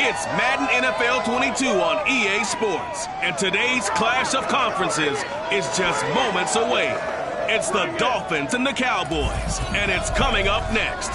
It's Madden NFL 22 on EA Sports, and today's clash of conferences is just moments away. It's the Dolphins and the Cowboys, and it's coming up next.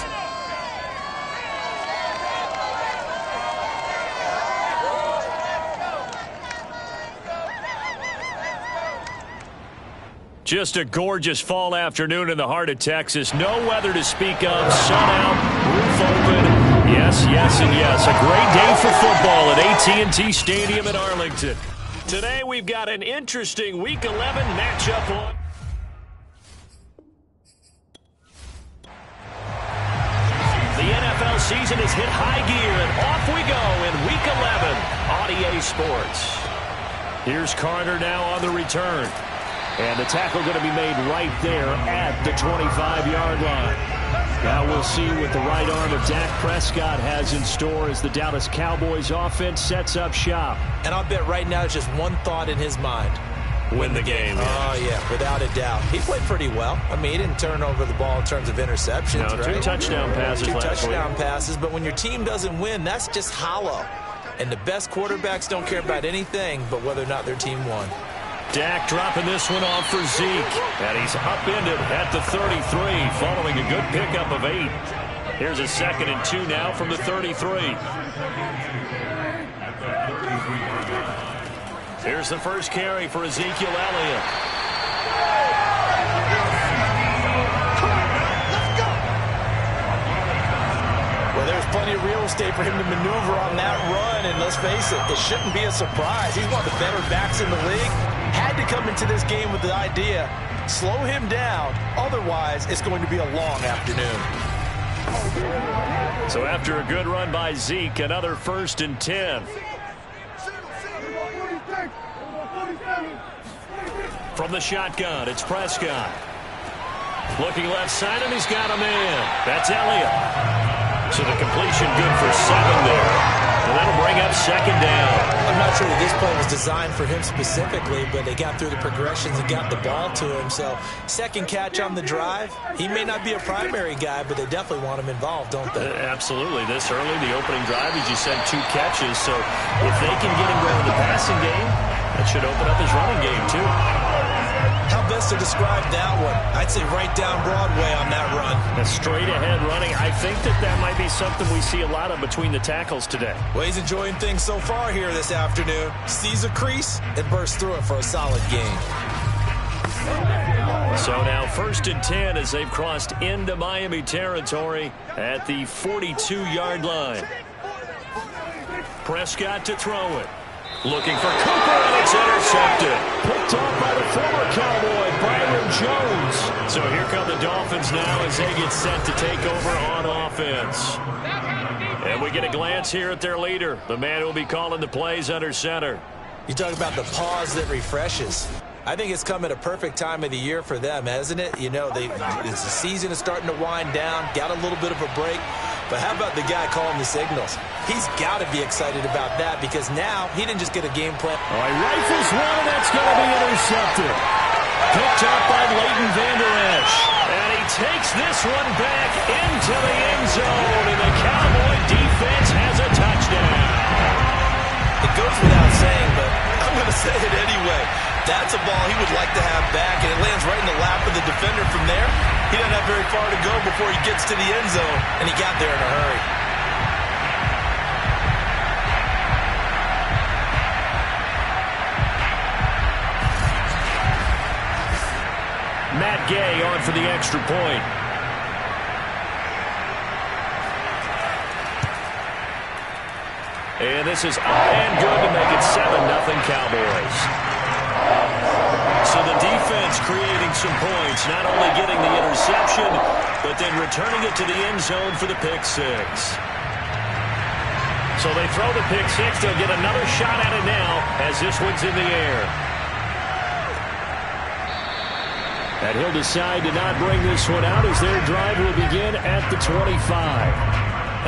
Just a gorgeous fall afternoon in the heart of Texas. No weather to speak of. Sun out, roof open. Yes, yes, and yes. A great day for football at AT&T Stadium in Arlington. Today we've got an interesting Week 11 matchup on. The NFL season has hit high gear, and off we go in Week 11 on EA Sports. Here's Carter now on the return. And the tackle going to be made right there at the 25-yard line. Now we'll see what the right arm of Dak Prescott has in store as the Dallas Cowboys offense sets up shop. And I'll bet right now it's just one thought in his mind. Win the game. Oh, yeah, without a doubt. He played pretty well. I mean, he didn't turn over the ball in terms of interceptions, no, right? Two touchdown passes last week. Two touchdown passes, but when your team doesn't win, that's just hollow. And the best quarterbacks don't care about anything but whether or not their team won. Dak dropping this one off for Zeke. And he's upended at the 33 following a good pickup of 8. Here's a 2nd and 2 now from the 33. Here's the first carry for Ezekiel Elliott. Well, there's plenty of real estate for him to maneuver on that run, and let's face it, it shouldn't be a surprise. He's one of the better backs in the league. Had to come into this game with the idea, slow him down, otherwise it's going to be a long afternoon. So after a good run by Zeke, another 1st and 10. From the shotgun, it's Prescott. Looking left side, and he's got a man. That's Elliott. So the completion good for 7 there. And that'll bring up 2nd down. I'm not sure that this play was designed for him specifically, but they got through the progressions and got the ball to him. So 2nd catch on the drive. He may not be a primary guy, but they definitely want him involved, don't they? Absolutely. This early, the opening drive, as you said, 2 catches. So if they can get him going in the passing game, that should open up his running game too. How best to describe that one? I'd say right down Broadway on that run. A straight ahead running. I think that might be something we see a lot of between the tackles today. Well, he's enjoying things so far here this afternoon. Sees a crease and bursts through it for a solid gain. So now 1st and 10 as they've crossed into Miami territory at the 42-yard line. Prescott to throw it. Looking for Cooper, and it's intercepted. Picked off by the former Cowboy, Byron Jones. So here come the Dolphins now as they get set to take over on offense. And we get a glance here at their leader, the man who will be calling the plays under center. You talk about the pause that refreshes. I think it's come at a perfect time of the year for them, hasn't it? You know, the season is starting to wind down, got a little bit of a break. But how about the guy calling the signals? He's got to be excited about that because now he didn't just get a game plan. Oh, he rifles one, and that's going to be intercepted. Picked up by Leighton Vander Esch. And he takes this one back into the end zone, and the Cowboy defense has a touchdown. It goes without saying, but I'm going to say it anyway. That's a ball he would like to have back, and it lands right in the lap of the defender from there. He doesn't have very far to go before he gets to the end zone, and he got there in a hurry. Matt Gay on for the extra point. And this is up and good to make it 7-0 Cowboys. So the defense creating some points, not only getting the interception, but then returning it to the end zone for the pick 6. So they throw the pick 6. They'll get another shot at it now as this one's in the air. And he'll decide to not bring this one out as their drive will begin at the 25.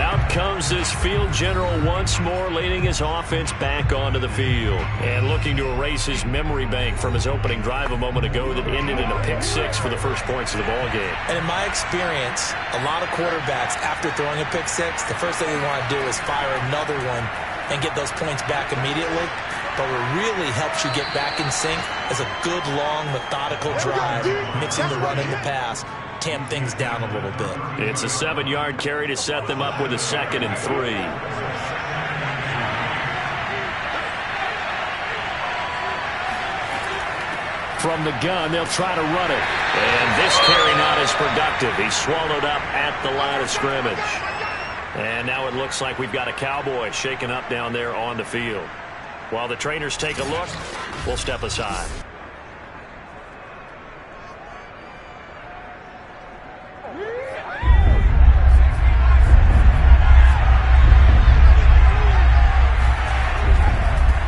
Out comes this field general once more, leading his offense back onto the field. And looking to erase his memory bank from his opening drive a moment ago that ended in a pick-6 for the first points of the ballgame. And in my experience, a lot of quarterbacks, after throwing a pick-6, the first thing they want to do is fire another one and get those points back immediately. But what really helps you get back in sync is a good, long, methodical drive, mixing the run and the pass. Tamp things down a little bit. It's a 7-yard carry to set them up with a 2nd and 3. From the gun, they'll try to run it. And this carry not as productive. He's swallowed up at the line of scrimmage. And now it looks like we've got a Cowboy shaken up down there on the field. While the trainers take a look, we'll step aside.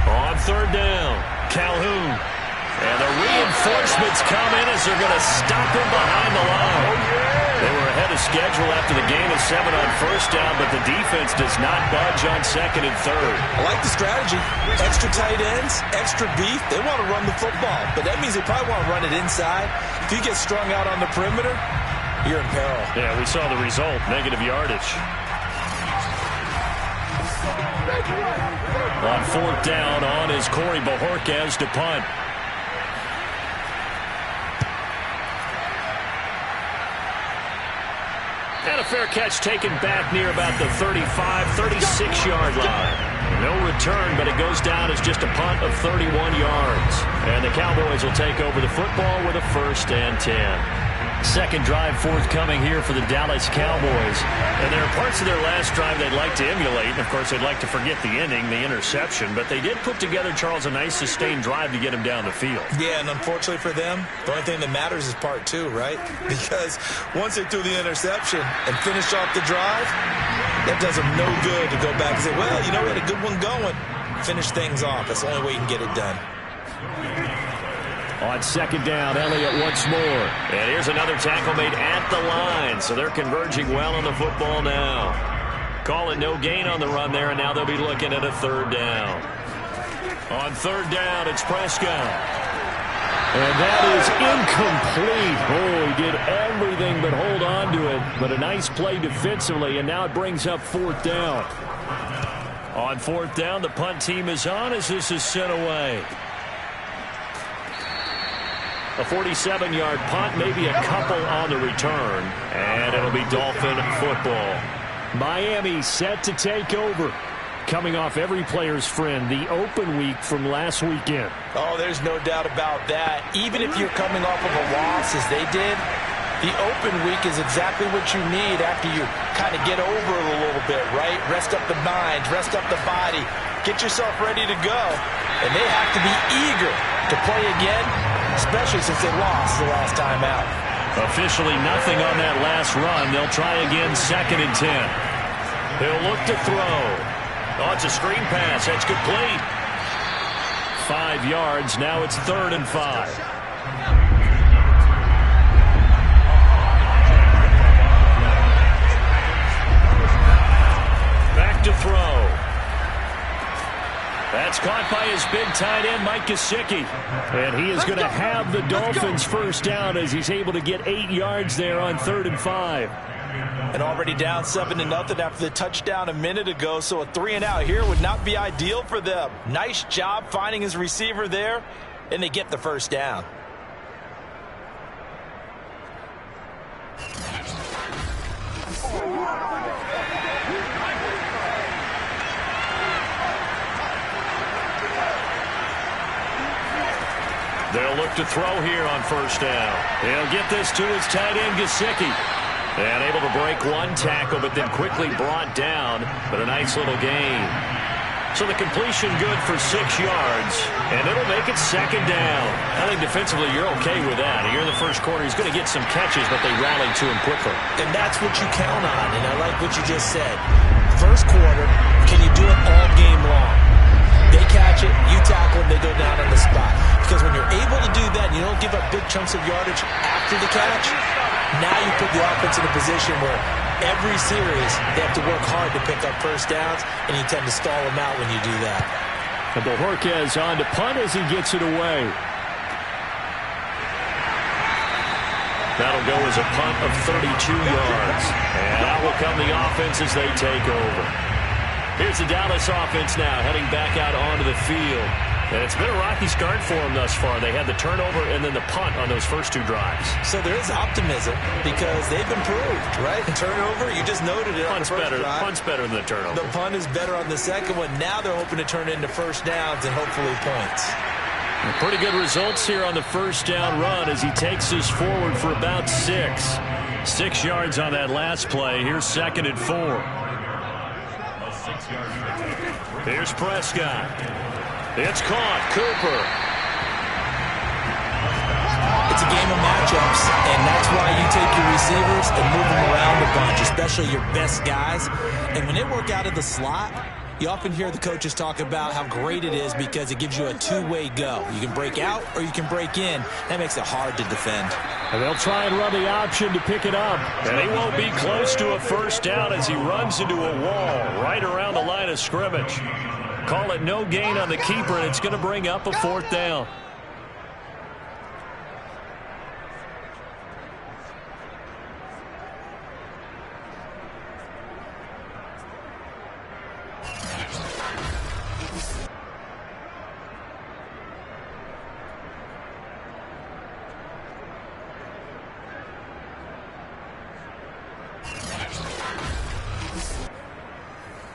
On 3rd down, Calhoun. And the reinforcements come in as they're going to stop him behind the line. They were ahead of schedule after the gain of 7 on 1st down, but the defense does not budge on 2nd and 3rd. I like the strategy. Extra tight ends, extra beef. They want to run the football, but that means they probably want to run it inside. If you get strung out on the perimeter, you're in peril. Yeah, we saw the result, negative yardage. On 4th down, on is Corey Bojorquez to punt. And a fair catch taken back near about the 35, 36-yard line. No return, but it goes down as just a punt of 31 yards. And the Cowboys will take over the football with a 1st and 10. Second drive forthcoming here for the Dallas Cowboys. And there are parts of their last drive they'd like to emulate. And, of course, they'd like to forget the ending, the interception. But they did put together, Charles, a nice sustained drive to get him down the field. Yeah, and unfortunately for them, the only thing that matters is part 2, right? Because once they threw the interception and finished off the drive, that does them no good to go back and say, well, you know, we had a good one going. Finish things off. That's the only way you can get it done. On 2nd down, Elliott once more. And here's another tackle made at the line. So they're converging well on the football now. Call it no gain on the run there, and now they'll be looking at a 3rd down. On 3rd down, it's Prescott. And that is incomplete. Oh, he did everything but hold on to it. But a nice play defensively, and now it brings up 4th down. On 4th down, the punt team is on as this is sent away. A 47-yard punt, maybe a couple on the return. And it'll be Dolphin football. Miami set to take over. Coming off every player's friend, the open week from last weekend. Oh, there's no doubt about that. Even if you're coming off of a loss as they did, the open week is exactly what you need after you kind of get over it a little bit, right? Rest up the mind, rest up the body, get yourself ready to go. And they have to be eager to play again, especially since they lost the last time out. Officially nothing on that last run. They'll try again, 2nd and 10. He'll look to throw. Oh, it's a screen pass. That's complete. 5 yards. Now it's 3rd and 5. Back to throw. That's caught by his big tight end, Mike Gesicki. And he is going to have the Dolphins' first down as he's able to get 8 yards there on 3rd and 5. And already down 7-0 after the touchdown a minute ago, so a 3-and-out here would not be ideal for them. Nice job finding his receiver there, and they get the first down. They'll look to throw here on 1st down. He'll get this to his tight end, Gesicki. And able to break one tackle, but then quickly brought down. But a nice little gain. So the completion good for 6 yards. And it'll make it 2nd down. I think defensively you're okay with that. Here in the first quarter, he's going to get some catches, but they rallied to him quickly. And that's what you count on. And I like what you just said. First quarter, can you do it all game long? They catch it, you tackle them, they go down on the spot. Because when you're able to do that, you don't give up big chunks of yardage after the catch, now you put the offense in a position where every series, they have to work hard to pick up first downs, and you tend to stall them out when you do that. And Bojorquez on to punt as he gets it away. That'll go as a punt of 32 yards. And out will come the offense as they take over. Here's the Dallas offense now heading back out onto the field. And it's been a rocky start for them thus far. They had the turnover and then the punt on those first two drives. So there is optimism because they've improved, right? Turnover, you just noted it on the first drive. Punt's better than the turnover. The punt is better on the second one. Now they're hoping to turn it into first downs and hopefully points. Pretty good results here on the first down run as he takes us forward for about 6. 6 yards on that last play. Here's 2nd and 4. Here's Prescott. It's caught. Cooper. It's a game of matchups, and that's why you take your receivers and move them around a bunch, especially your best guys. And when they work out of the slot, you often hear the coaches talk about how great it is because it gives you a two-way go. You can break out or you can break in. That makes it hard to defend. And they'll try and run the option to pick it up. And he won't be close to a first down as he runs into a wall right around the line of scrimmage. Call it no gain on the keeper, and it's going to bring up a 4th down.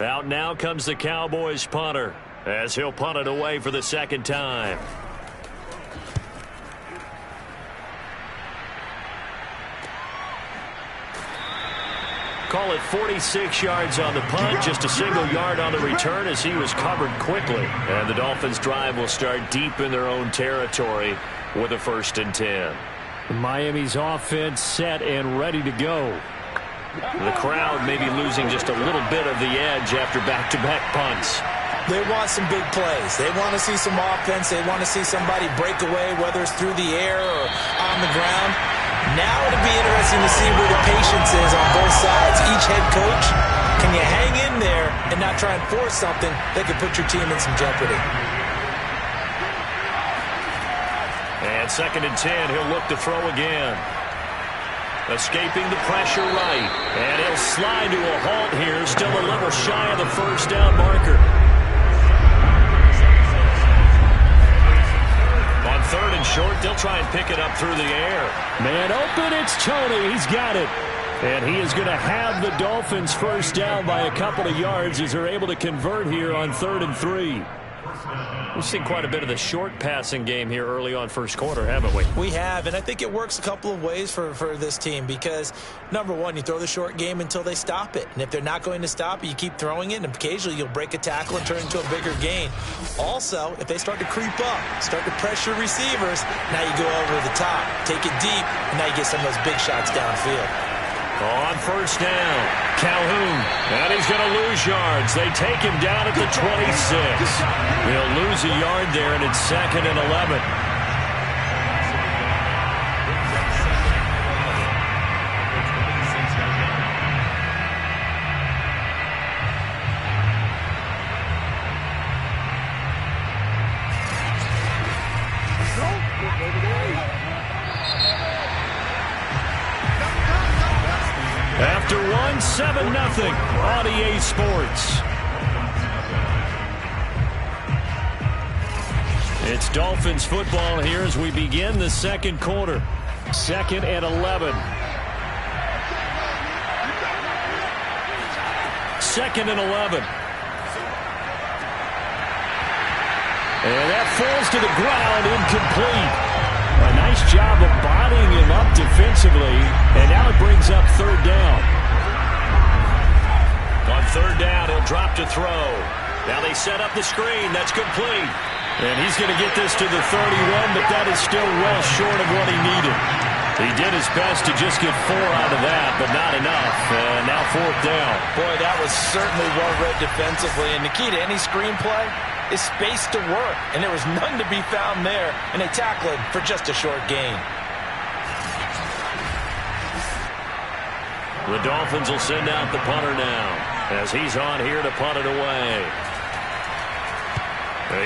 Out now comes the Cowboys punter as he'll punt it away for the 2nd time. Call it 46 yards on the punt, just a single yard on the return as he was covered quickly. And the Dolphins' drive will start deep in their own territory with a 1st and 10. Miami's offense set and ready to go. The crowd may be losing just a little bit of the edge after back-to-back punts. They want some big plays. They want to see some offense. They want to see somebody break away, whether it's through the air or on the ground. Now it'll be interesting to see where the patience is on both sides. Each head coach, can you hang in there and not try and force something that could put your team in some jeopardy? And 2nd and 10, he'll look to throw again. Escaping the pressure right. And he'll slide to a halt here. Still a little shy of the first down marker. On 3rd and short, they'll try and pick it up through the air. Man open, it's Tony. He's got it. And he is going to have the Dolphins first down by a couple of yards as they're able to convert here on 3rd and 3. We've seen quite a bit of the short passing game here early on first quarter, haven't we? We have, and I think it works a couple of ways for this team because, number one, you throw the short game until they stop it. And if they're not going to stop it, you keep throwing it, and occasionally you'll break a tackle and turn it into a bigger gain. Also, if they start to creep up, start to pressure receivers, now you go over the top, take it deep, and now you get some of those big shots downfield. On first down, Calhoun, and he's going to lose yards. They take him down at the 26. They'll lose a yard there, and it's 2nd and 11. After 7-0 on EA Sports. It's Dolphins football here as we begin the 2nd quarter. 2nd and 11. 2nd and 11. And that falls to the ground, incomplete. A nice job of bodying him up defensively, and now it brings up 3rd down. On 3rd down, he'll drop to throw. Now they set up the screen. That's complete. And he's going to get this to the 31, but that is still well short of what he needed. He did his best to just get 4 out of that, but not enough. And now 4th down. Boy, that was certainly well read defensively. And the key to any screenplay is space to work. And there was none to be found there. And they tackle it for just a short gain. The Dolphins will send out the punter now as he's on here to punt it away.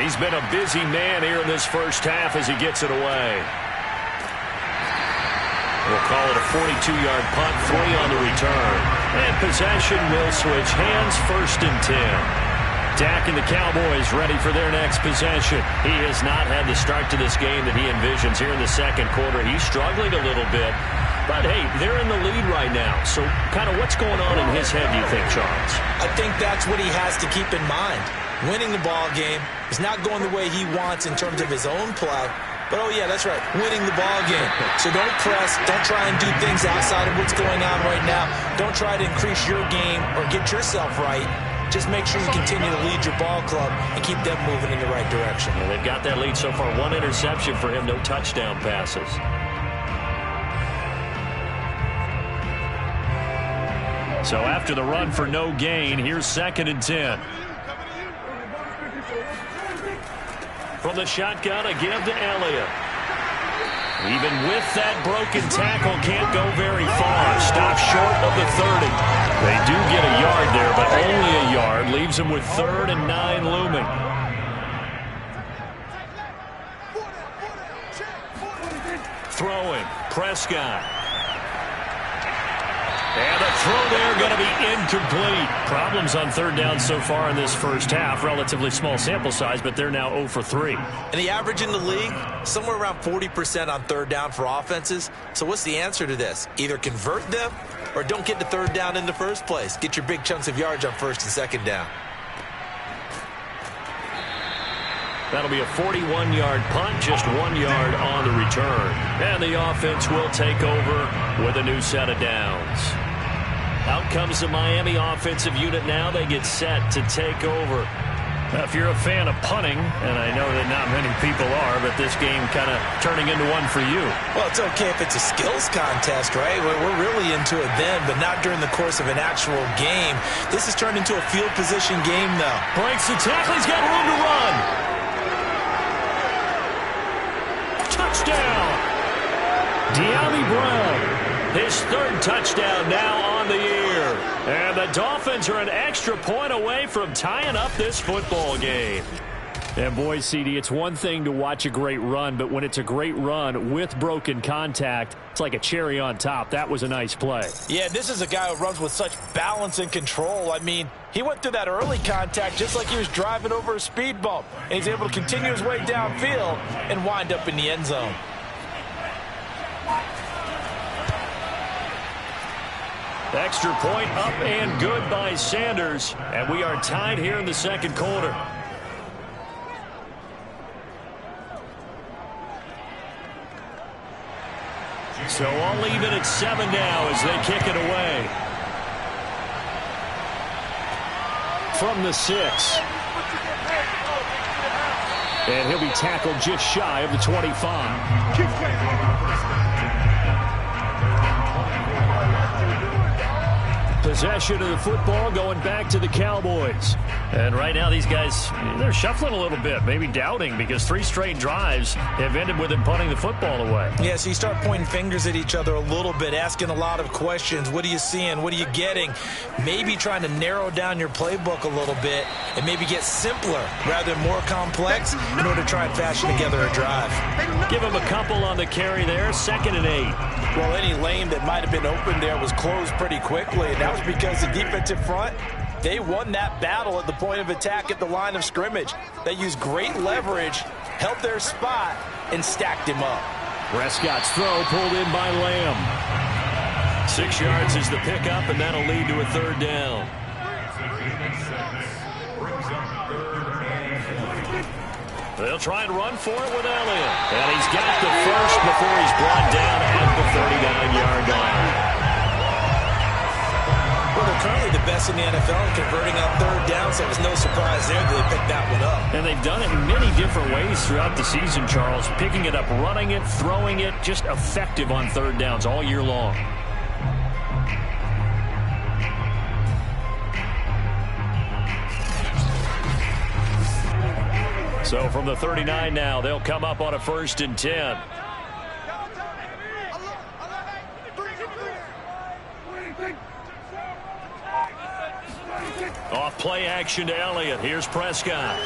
He's been a busy man here in this first half as he gets it away. We'll call it a 42-yard punt, 3 on the return. And possession will switch hands, 1st and 10. Dak and the Cowboys ready for their next possession. He has not had the start to this game that he envisions here in the second quarter. He's struggling a little bit. But, hey, they're in the lead right now. So kind of what's going on in his head, do you think, Charles? I think that's what he has to keep in mind. Winning the ball game is not going the way he wants in terms of his own play. But, oh, yeah, that's right, winning the ball game. So don't press. Don't try and do things outside of what's going on right now. Don't try to increase your game or get yourself right. Just make sure you continue to lead your ball club and keep them moving in the right direction. Well, they've got that lead so far. 1 interception for him, no touchdown passes. So after the run for no gain, here's 2nd and 10. From the shotgun, a give to Elliott. Even with that broken tackle, can't go very far. Stops short of the 30. They do get a yard there, but only a yard. Leaves them with 3rd and 9 looming. Throwing, Prescott. And a throw there going to be incomplete. Problems on 3rd down so far in this first half. Relatively small sample size, but they're now 0 for 3. And the average in the league, somewhere around 40% on 3rd down for offenses. So what's the answer to this? Either convert them or don't get to 3rd down in the first place. Get your big chunks of yards on 1st and 2nd down. That'll be a 41-yard punt, just 1 yard on the return. And the offense will take over with a new set of downs. Out comes the Miami offensive unit now. They get set to take over. Now, if you're a fan of punting, and I know that not many people are, but this game kind of turning into one for you. Well, it's okay if it's a skills contest, right? We're really into it then, but not during the course of an actual game. This has turned into a field position game, though. Breaks the tackle. He's got room to run. Touchdown! De'Ami Brown. His 3rd touchdown now on the year. And the Dolphins are an extra point away from tying up this football game. And boy, CD, it's one thing to watch a great run, but when it's a great run with broken contact, it's like a cherry on top. That was a nice play. Yeah, this is a guy who runs with such balance and control. I mean, he went through that early contact just like he was driving over a speed bump. And he's able to continue his way downfield and wind up in the end zone. Extra point up and good by Sanders. And we are tied here in the second quarter. So all even at 7 now as they kick it away. From the 6. And he'll be tackled just shy of the 25. Possession of the football going back to the Cowboys. And right now these guys, they're shuffling a little bit, maybe doubting, because 3 straight drives have ended with them punting the football away. Yeah, so you start pointing fingers at each other a little bit, asking a lot of questions. What are you seeing? What are you getting? Maybe trying to narrow down your playbook a little bit and maybe get simpler rather than more complex in order to try and fashion together a drive. Give him a couple on the carry there, 2nd and 8. Well, any lane that might have been open there was closed pretty quickly, and that was because the defensive front, they won that battle at the point of attack at the line of scrimmage. They used great leverage, held their spot, and stacked him up. Prescott's throw pulled in by Lamb. 6 yards is the pickup, and that'll lead to a 3rd down. They'll try and run for it with Elliott. And he's got the first before he's brought down at the 39-yard line. Well, they're currently the best in the NFL in converting on 3rd down, so it was no surprise there that they picked that one up. And they've done it in many different ways throughout the season, Charles. Picking it up, running it, throwing it, just effective on 3rd downs all year long. So from the 39 now, they'll come up on a 1st and 10. Play action to Elliott. Here's Prescott.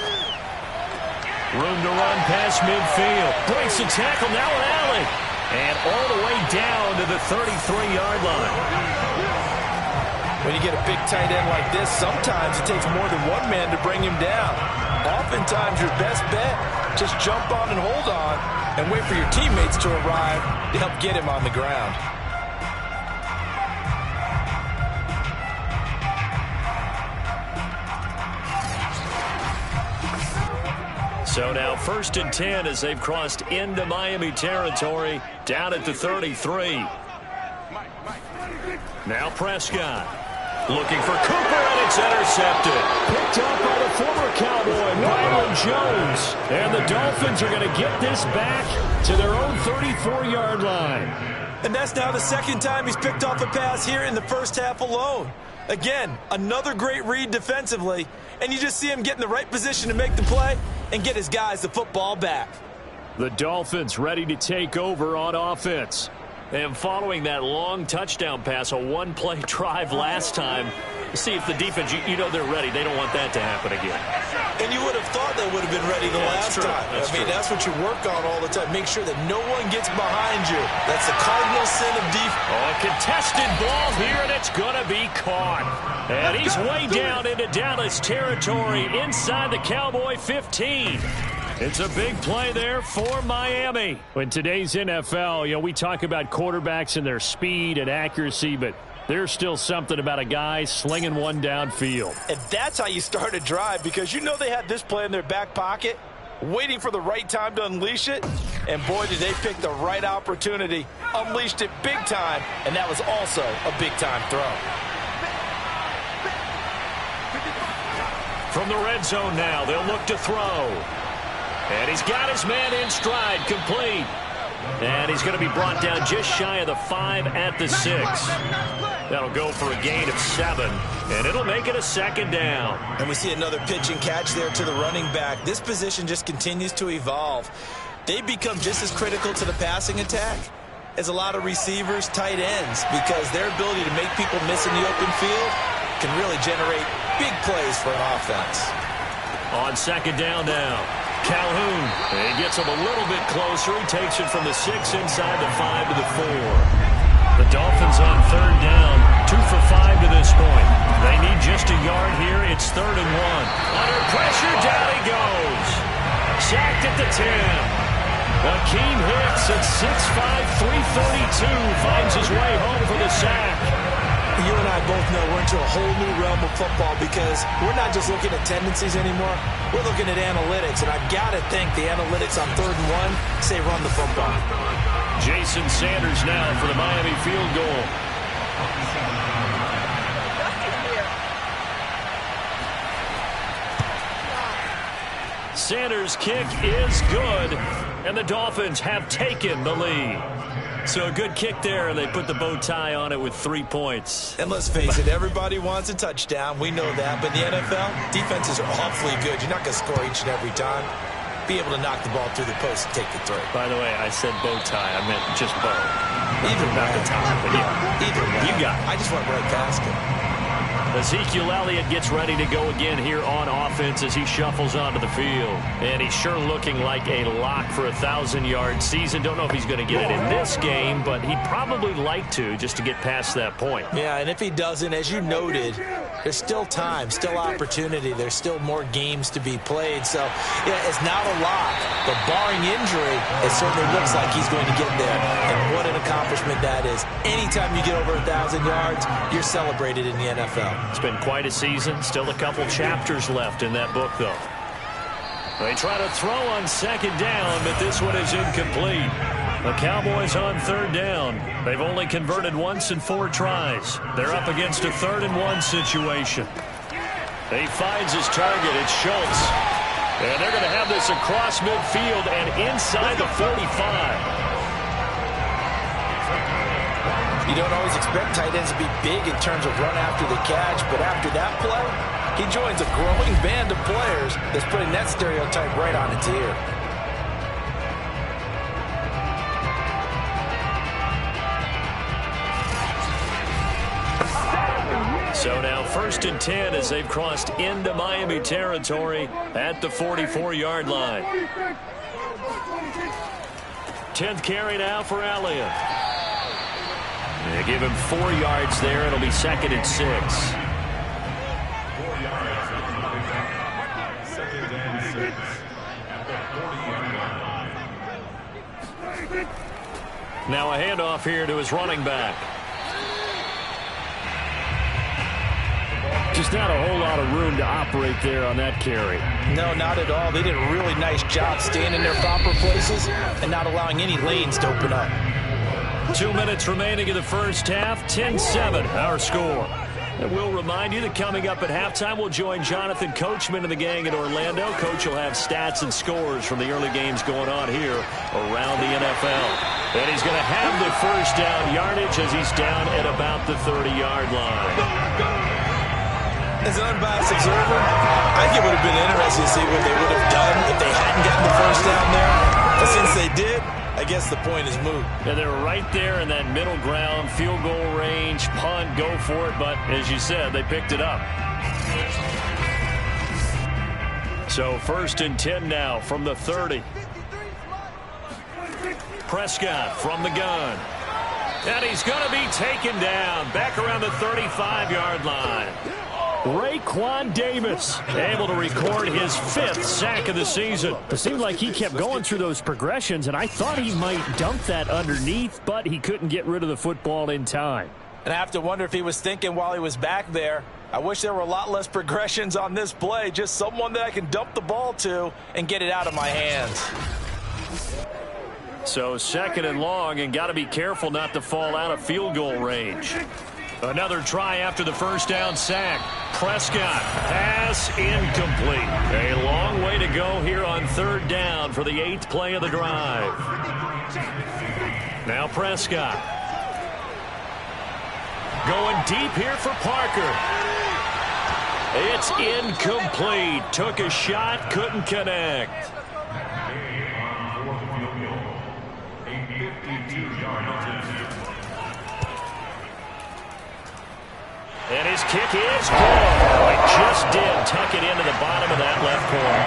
Room to run past midfield. Breaks the tackle. Now an alley. And all the way down to the 33-yard line. When you get a big tight end like this, sometimes it takes more than one man to bring him down. Oftentimes, your best bet, just jump on and hold on and wait for your teammates to arrive to help get him on the ground. So now 1st and 10 as they've crossed into Miami territory, down at the 33. Now Prescott looking for Cooper, and it's intercepted. Picked up by the former Cowboy, Byron Jones. And the Dolphins are going to get this back to their own 34-yard line. And that's now the second time he's picked off a pass here in the first half alone. Again, another great read defensively, and you just see him get in the right position to make the play and get his guys the football back. The Dolphins ready to take over on offense. And following that long touchdown pass, a one-play drive last time, see if the defense, you know they're ready. They don't want that to happen again. And you would have thought they would have been ready the last time. That's what you work on all the time. Make sure that no one gets behind you. That's the cardinal sin of defense. Oh, a contested ball here, and it's going to be caught. And he's way down into Dallas territory inside the Cowboy 15. It's a big play there for Miami. In today's NFL, we talk about quarterbacks and their speed and accuracy, but there's still something about a guy slinging one downfield. And that's how you start a drive, because you know they had this play in their back pocket, waiting for the right time to unleash it. And boy, did they pick the right opportunity. Unleashed it big time, and that was also a big-time throw. From the red zone now, they'll look to throw. And he's got his man in stride, complete. And he's going to be brought down just shy of the 5 at the 6. That'll go for a gain of 7, and it'll make it a 2nd down. And we see another pitch and catch there to the running back. This position just continues to evolve. They become just as critical to the passing attack as a lot of receivers, tight ends, because their ability to make people miss in the open field can really generate big plays for an offense. On 2nd down now, Calhoun. He gets him a little bit closer. He takes it from the 6 inside the 5 to the 4. The Dolphins on 3rd down, 2 for 5 to this point. They need just a yard here. It's 3rd and 1. Under pressure, down he goes. Sacked at the 10. Akeem Hicks at 6'5", 332 finds his way home for the sack. You and I both know we're into a whole new realm of football, because we're not just looking at tendencies anymore. We're looking at analytics, and I've got to think the analytics on 3rd and 1 say run the football. Jason Sanders now for the Miami field goal. Sanders' kick is good, and the Dolphins have taken the lead. So a good kick there, and they put the bow tie on it with 3 points. And let's face it, everybody wants a touchdown. We know that. But in the NFL, defenses are awfully good. You're not going to score each and every time. Be able to knock the ball through the post and take the throw. By the way, I said bow tie. I meant just bow. Either not the tie, but yeah. Either way. You got it. I just went right past it. Ezekiel Elliott gets ready to go again here on offense as he shuffles onto the field. And he's sure looking like a lock for a 1,000-yard season. Don't know if he's going to get it in this game, but he'd probably like to, just to get past that point. Yeah, and if he doesn't, as you noted, there's still time, still opportunity. There's still more games to be played. So, yeah, it's not a lock. But barring injury, it certainly looks like he's going to get there. And what an accomplishment that is. Anytime you get over 1,000 yards, you're celebrated in the NFL. It's been quite a season. Still a couple chapters left in that book, though. They try to throw on 2nd down, but this one is incomplete. The Cowboys on 3rd down. They've only converted once in 4 tries. They're up against a 3rd and 1 situation. He finds his target. It's Schultz. And they're going to have this across midfield and inside the 45. You don't always expect tight ends to be big in terms of run after the catch, but after that play, he joins a growing band of players that's putting that stereotype right on its ear. So now first and 10 as they've crossed into Miami territory at the 44-yard line. 10th carry now for Elliott. They give him 4 yards there. It'll be 2nd and 6. Now a handoff here to his running back. Just not a whole lot of room to operate there on that carry. No, not at all. They did a really nice job staying in their proper places and not allowing any lanes to open up. 2 minutes remaining in the first half. 10-7 our score. And we'll remind you that coming up at halftime, we'll join Jonathan Coachman and the gang in Orlando. Coach will have stats and scores from the early games going on here around the NFL. And he's going to have the first down yardage as he's down at about the 30-yard line. As an unbiased observer, I think it would have been interesting to see what they would have done if they hadn't gotten the first down there. But since they did, I guess the point is moot. And they're right there in that middle ground, field goal range, punt, go for it. But as you said, they picked it up. So 1st and 10 now from the 30. Prescott from the gun. And he's going to be taken down back around the 35-yard line. Raekwon Davis able to record his 5th sack of the season. It seemed like he kept going through those progressions, and I thought he might dump that underneath, but he couldn't get rid of the football in time. And I have to wonder if he was thinking while he was back there, I wish there were a lot less progressions on this play, just someone that I can dump the ball to and get it out of my hands. So 2nd and long, and got to be careful not to fall out of field goal range. Another try after the first down sack. Prescott, pass incomplete. A long way to go here on 3rd down for the 8th play of the drive. Now Prescott. Going deep here for Parker. It's incomplete. Took a shot, couldn't connect. And his kick is good. It just did tuck it into the bottom of that left corner.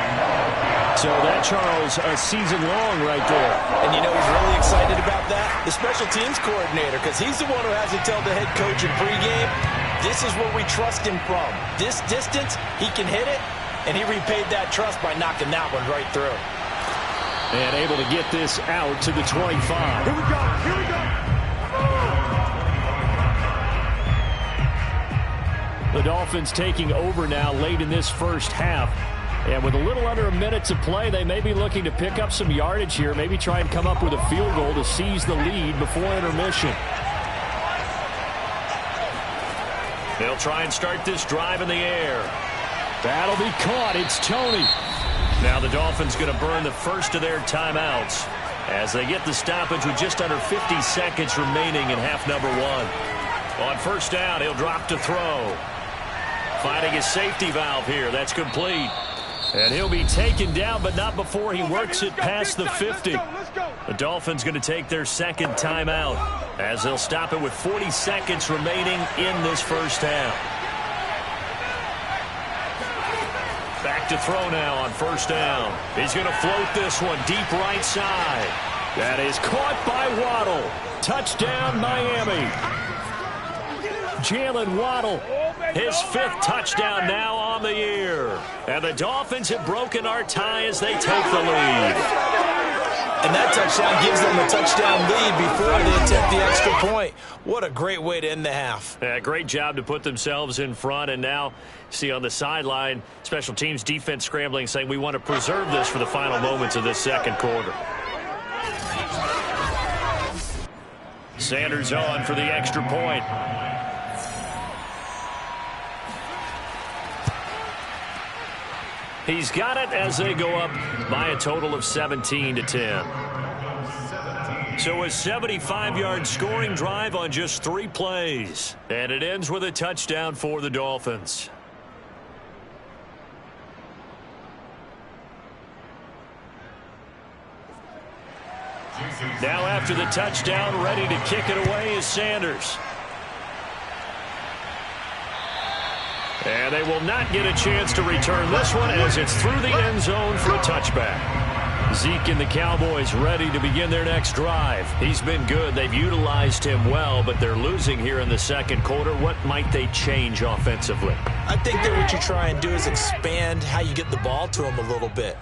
So that, Charles, a season long right there. And you know who's really excited about that? The special teams coordinator, because he's the one who has to tell the head coach in pregame, this is where we trust him from. This distance, he can hit it, and he repaid that trust by knocking that one right through. And able to get this out to the 25. Here we go. Here we go. The Dolphins taking over now late in this first half. And with a little under a minute to play, they may be looking to pick up some yardage here, maybe try and come up with a field goal to seize the lead before intermission. They'll try and start this drive in the air. That'll be caught. It's Toney. Now the Dolphins going to burn the first of their timeouts as they get the stoppage with just under 50 seconds remaining in half number 1. On 1st down, he'll drop to throw. Finding his safety valve here. That's complete. And he'll be taken down, but not before he works it past the 50. The Dolphins going to take their 2nd timeout as they'll stop it with 40 seconds remaining in this first half. Back to throw now on 1st down. He's going to float this one deep right side. That is caught by Waddle. Touchdown, Miami. Jalen Waddle, his 5th touchdown now on the year. And the Dolphins have broken our tie as they take the lead. And that touchdown gives them a touchdown lead before they attempt the extra point. What a great way to end the half. Yeah, great job to put themselves in front. And now, see on the sideline, special teams defense scrambling, saying we want to preserve this for the final moments of this 2nd quarter. Sanders on for the extra point. He's got it as they go up by a total of 17-10. So a 75-yard scoring drive on just 3 plays. And it ends with a touchdown for the Dolphins. Now after the touchdown, ready to kick it away is Sanders. And they will not get a chance to return this one as it's through the end zone for a touchback. Zeke and the Cowboys ready to begin their next drive. He's been good. They've utilized him well, but they're losing here in the second quarter. What might they change offensively? I think that what you try and do is expand how you get the ball to him a little bit.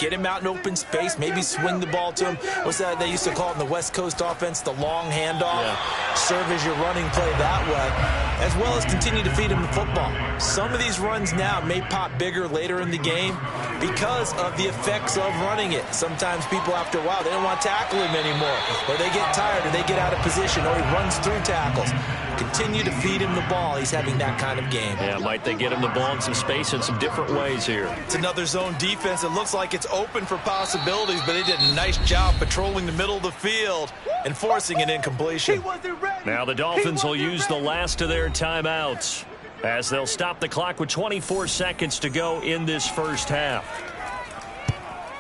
Get him out in open space, maybe swing the ball to him. What's that they used to call it in the West Coast offense, the long handoff? Yeah. Serve as your running play that way, as well as continue to feed him the football. Some of these runs now may pop bigger later in the game because of the effects of running it. Sometimes people, after a while, they don't want to tackle him anymore, or they get tired, or they get out of position, or he runs through tackles. Continue to feed him the ball. He's having that kind of game. Yeah, might they get him the ball in some space in some different ways here? It's another zone defense. It looks like it's open for possibilities, but they did a nice job patrolling the middle of the field and forcing an incompletion. Now the Dolphins will use the last of their timeouts as they'll stop the clock with 24 seconds to go in this first half.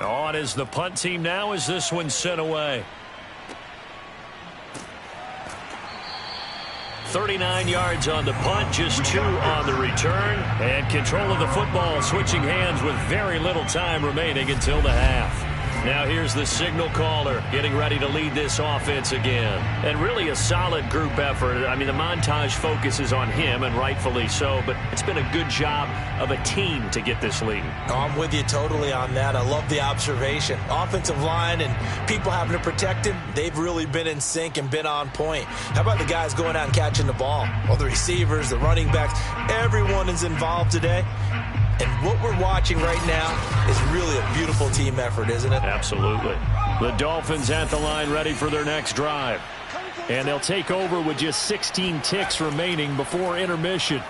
On is the punt team now as this one's sent away. 39 yards on the punt, just 2 on the return. And control of the football switching hands with very little time remaining until the half. Now here's the signal caller getting ready to lead this offense again. And really a solid group effort. I mean, the montage focuses on him, and rightfully so, but it's been a good job of a team to get this lead. I'm with you totally on that. I love the observation. Offensive line and people having to protect him, they've really been in sync and been on point. How about the guys going out and catching the ball? Well, the receivers, the running backs, everyone is involved today. And what we're watching right now is really a beautiful team effort, isn't it? Absolutely. The Dolphins at the line ready for their next drive. And they'll take over with just 16 ticks remaining before intermission.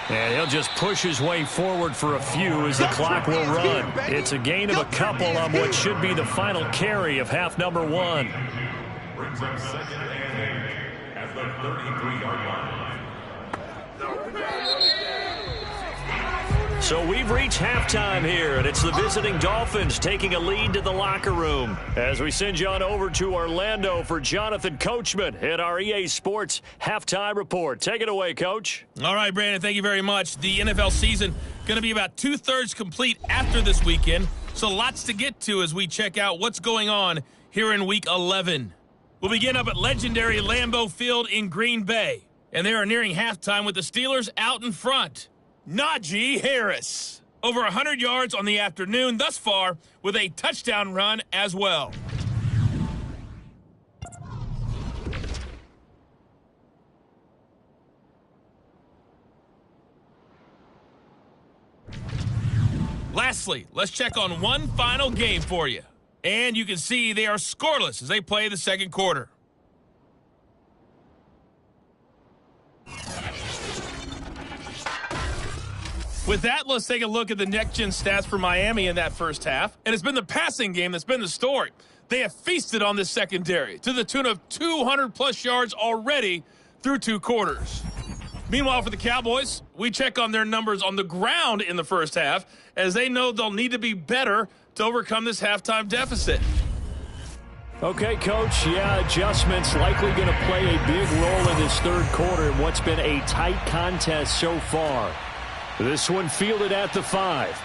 And he'll just push his way forward for a few as the clock will run. It's a gain of a couple on what should be the final carry of half number 1. Brings up second and 8 at the 33-yard line. So we've reached halftime here, and it's the visiting Dolphins taking a lead to the locker room. As we send you on over to Orlando for Jonathan Coachman at our EA Sports Halftime Report. Take it away, Coach. All right, Brandon, thank you very much. The NFL season going to be about 2/3 complete after this weekend, so lots to get to as we check out what's going on here in Week 11. We'll begin up at legendary Lambeau Field in Green Bay, and they are nearing halftime with the Steelers out in front. Najee Harris, over 100 yards on the afternoon thus far with a touchdown run as well. Lastly, let's check on one final game for you. And you can see they are scoreless as they play the second quarter. With that, let's take a look at the next-gen stats for Miami in that first half. And it's been the passing game that's been the story. They have feasted on this secondary to the tune of 200-plus yards already through 2 quarters. Meanwhile, for the Cowboys, we check on their numbers on the ground in the first half as they know they'll need to be better to overcome this halftime deficit. Okay, Coach, adjustments likely going to play a big role in this third quarter in what's been a tight contest so far. This one fielded at the 5.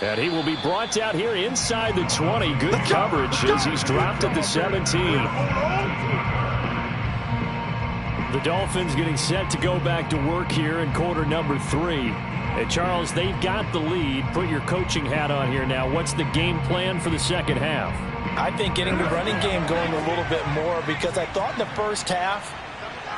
And he will be brought down here inside the 20. Good coverage as he's dropped at the 17. The Dolphins getting set to go back to work here in quarter number 3. And Charles, they've got the lead. Put your coaching hat on here now. What's the game plan for the second half? I think getting the running game going a little bit more, because I thought in the first half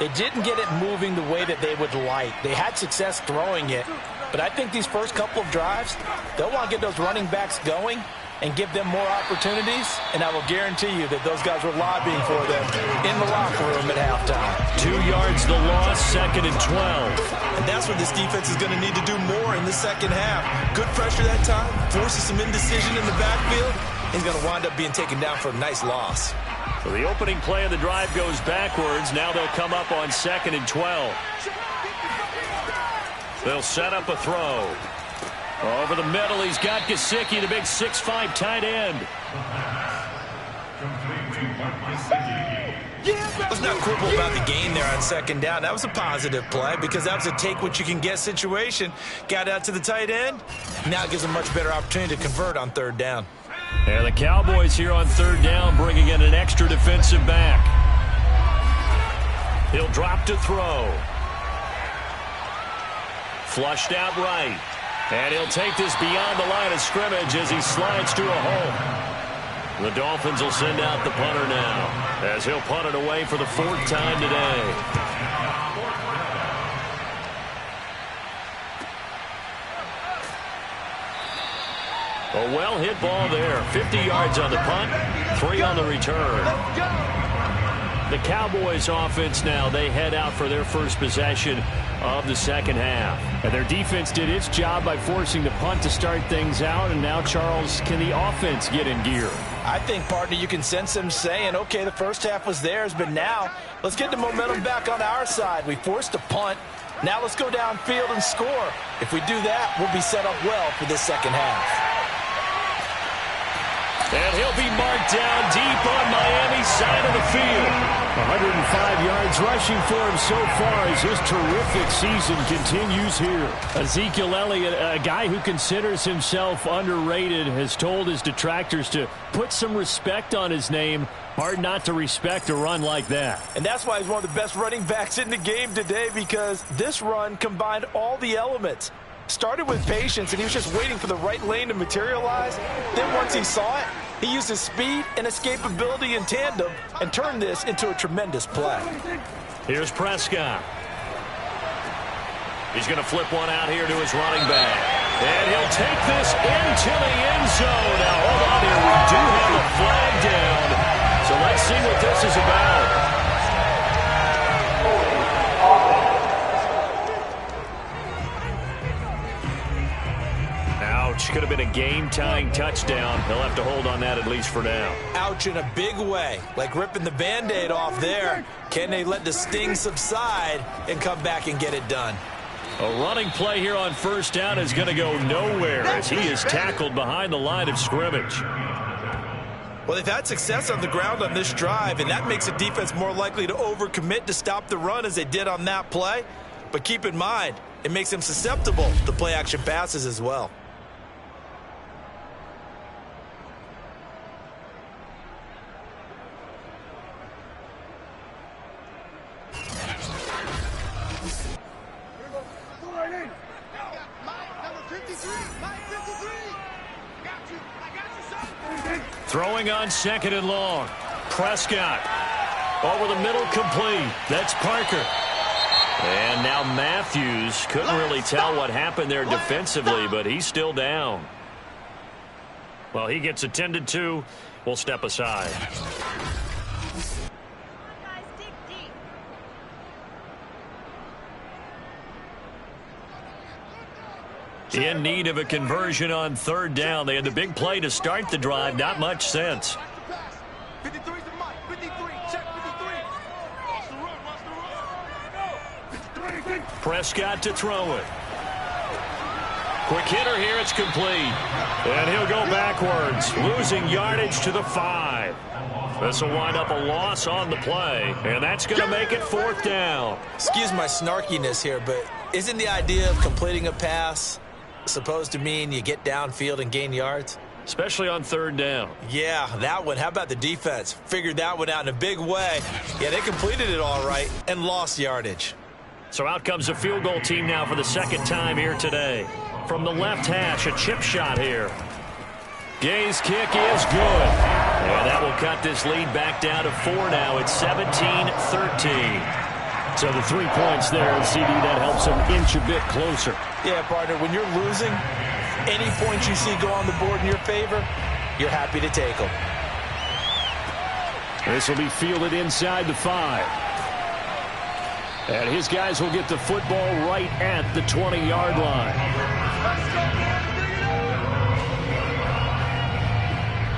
they didn't get it moving the way that they would like. They had success throwing it, but I think these first couple of drives, they'll want to get those running backs going and give them more opportunities, and I will guarantee you that those guys were lobbying for them in the locker room at halftime. 2 yards the loss, 2nd and 12. And that's what this defense is going to need to do more in the second half. Good pressure that time, forces some indecision in the backfield. He's going to wind up being taken down for a nice loss. So the opening play of the drive goes backwards. Now they'll come up on 2nd and 12. They'll set up a throw. Over the middle, he's got Gesicki, the big 6'5" tight end. Let's not quibble about the gain there on second down. That was a positive play because that was a take-what-you-can-get situation. Got out to the tight end. Now it gives a much better opportunity to convert on third down. And the Cowboys here on third down bringing in an extra defensive back. He'll drop to throw. Flushed out right. And he'll take this beyond the line of scrimmage as he slides to a hole. The Dolphins will send out the punter now as he'll punt it away for the fourth time today. A well-hit ball there. 50 yards on the punt, 3 on the return. The Cowboys offense now, they head out for their first possession of the second half. And their defense did its job by forcing the punt to start things out. And now, Charles, can the offense get in gear? I think, partner, you can sense them saying, okay, the first half was theirs, but now let's get the momentum back on our side. We forced a punt. Now let's go downfield and score. If we do that, we'll be set up well for this second half. And he'll be marked down deep on Miami's side of the field. 105 yards rushing for him so far as his terrific season continues here. Ezekiel Elliott, a guy who considers himself underrated, has told his detractors to put some respect on his name. Hard not to respect a run like that. And that's why he's one of the best running backs in the game today, because this run combined all the elements. Started with patience, and he was just waiting for the right lane to materialize. Then once he saw it, he used his speed and escapability in tandem and turned this into a tremendous play. Here's Prescott. He's going to flip one out here to his running back. And he'll take this into the end zone. Now, hold on here. We do have a flag down. So let's see what this is about. Ouch. Could have been a game-tying touchdown. He'll have to hold on that at least for now. Ouch in a big way. Like ripping the Band-Aid off there. Can they let the sting subside and come back and get it done? A running play here on first down is going to go nowhere as he is tackled behind the line of scrimmage. Well, they've had success on the ground on this drive, and that makes the defense more likely to overcommit to stop the run as they did on that play. But keep in mind, it makes them susceptible to play-action passes as well. Throwing on second and long. Prescott over the middle, complete. That's Parker. And now Matthews couldn't really tell what happened there defensively, but he's still down. Well, he gets attended to. We'll step aside. In need of a conversion on third down. They had the big play to start the drive. Not much sense. 53 to Mike. 53. Check 53. Watch the run. Watch the run. Prescott to throw it. Quick hitter here. It's complete. And he'll go backwards, losing yardage to the 5. This will wind up a loss on the play, and that's going to make it fourth down. Excuse my snarkiness here, but isn't the idea of completing a pass supposed to mean you get downfield and gain yards? Especially on third down. Yeah, that one. How about the defense? Figured that one out in a big way. Yeah, they completed it all right and lost yardage. So out comes a field goal team now for the second time here today. From the left hash, a chip shot here. Gay's kick is good. And that will cut this lead back down to 4 now. It's 17-13. So the 3 points there, and CD, that helps them inch a bit closer. Yeah, partner, when you're losing, any points you see go on the board in your favor, you're happy to take them. This will be fielded inside the 5. And his guys will get the football right at the 20-yard line.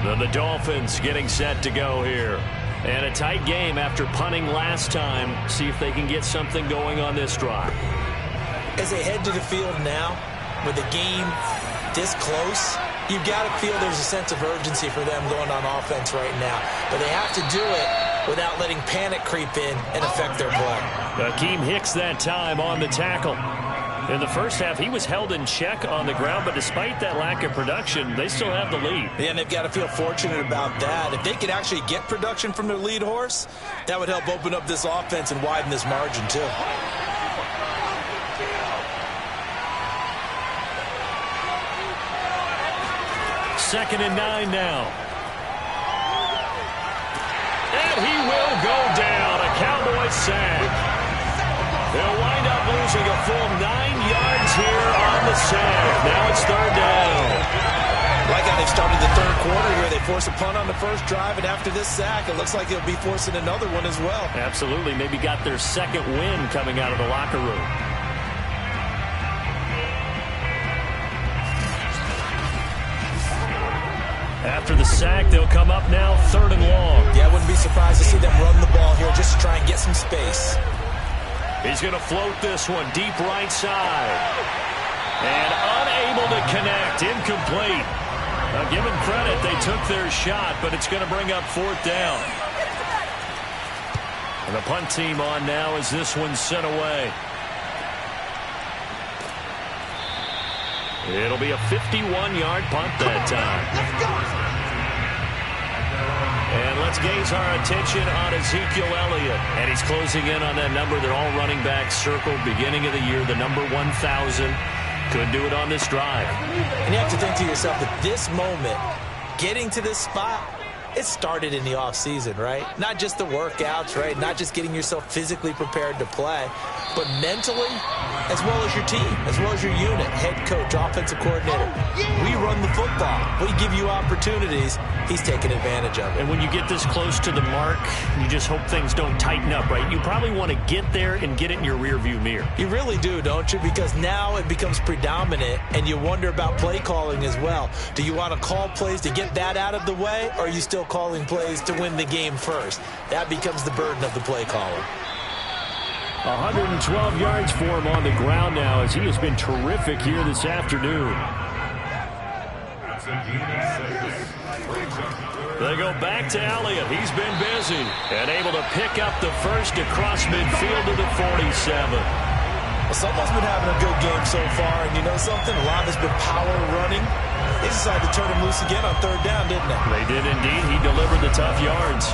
Then the Dolphins getting set to go here. And a tight game after punting last time. See if they can get something going on this drive. As they head to the field now, with the game this close, you've got to feel there's a sense of urgency for them going on offense right now. But they have to do it without letting panic creep in and affect their play. Akeem Hicks that time on the tackle. In the first half, he was held in check on the ground, but despite that lack of production, they still have the lead. Yeah, and they've got to feel fortunate about that. If they could actually get production from their lead horse, that would help open up this offense and widen this margin too. Second and 9 now. And he will go down. A Cowboys sack. They'll wind up losing a full 9 yards here on the sack. Now it's third down. Like how they've started the third quarter here. They force a punt on the first drive, and after this sack, it looks like they'll be forcing another one as well. Absolutely. Maybe got their second win coming out of the locker room. After the sack, they'll come up now third and long. Yeah, I wouldn't be surprised to see them run the ball here just to try and get some space. He's going to float this one deep right side. And unable to connect. Incomplete. Now, give them credit. They took their shot, but it's going to bring up fourth down. And the punt team on now as this one's sent away. It'll be a 51-yard punt that time. And let's gaze our attention on Ezekiel Elliott. And he's closing in on that number that all running backs circled beginning of the year, the number 1,000. Could do it on this drive. And you have to think to yourself that this moment, getting to this spot, it started in the offseason, right? Not just the workouts, right? Not just getting yourself physically prepared to play, but mentally, as well as your team, as well as your unit, head coach, offensive coordinator. We run the football. We give you opportunities. He's taking advantage of it. And when you get this close to the mark, you just hope things don't tighten up, right? You probably want to get there and get it in your rearview mirror. You really do, don't you? Because now it becomes predominant, and you wonder about play calling as well. Do you want to call plays to get that out of the way, or are you still calling plays to win the game first? That becomes the burden of the play caller. 112 yards for him on the ground now as he has been terrific here this afternoon. They go back to Elliott. He's been busy and able to pick up the first across midfield to the 47. Well, someone's been having a good game so far, and you know something? A lot has been power running. They decided to turn him loose again on third down, didn't they? They did indeed. He delivered the tough yards.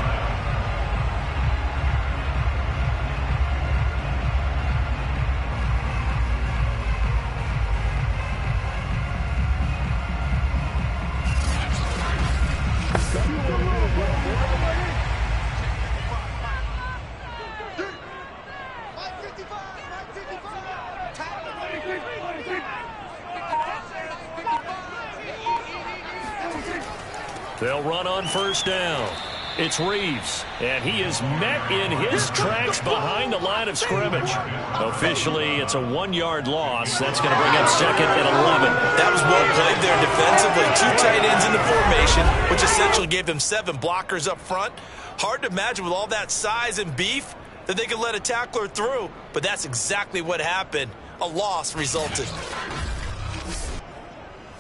They'll run on first down. It's Reeves, and he is met in his tracks behind the line of scrimmage. Officially, it's a 1-yard loss. That's going to bring up second and 11. That was well played there defensively. 2 tight ends in the formation, which essentially gave them 7 blockers up front. Hard to imagine with all that size and beef that they could let a tackler through, but that's exactly what happened. A loss resulted.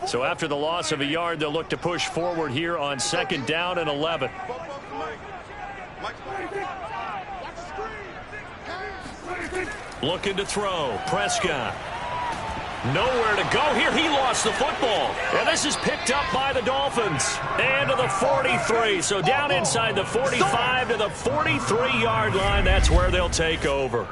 So after the loss of a yard, they'll look to push forward here on second down and 11. Looking to throw. Prescott. Nowhere to go here. He lost the football. And this is picked up by the Dolphins. And to the 43. So down inside the 45 to the 43-yard line. That's where they'll take over.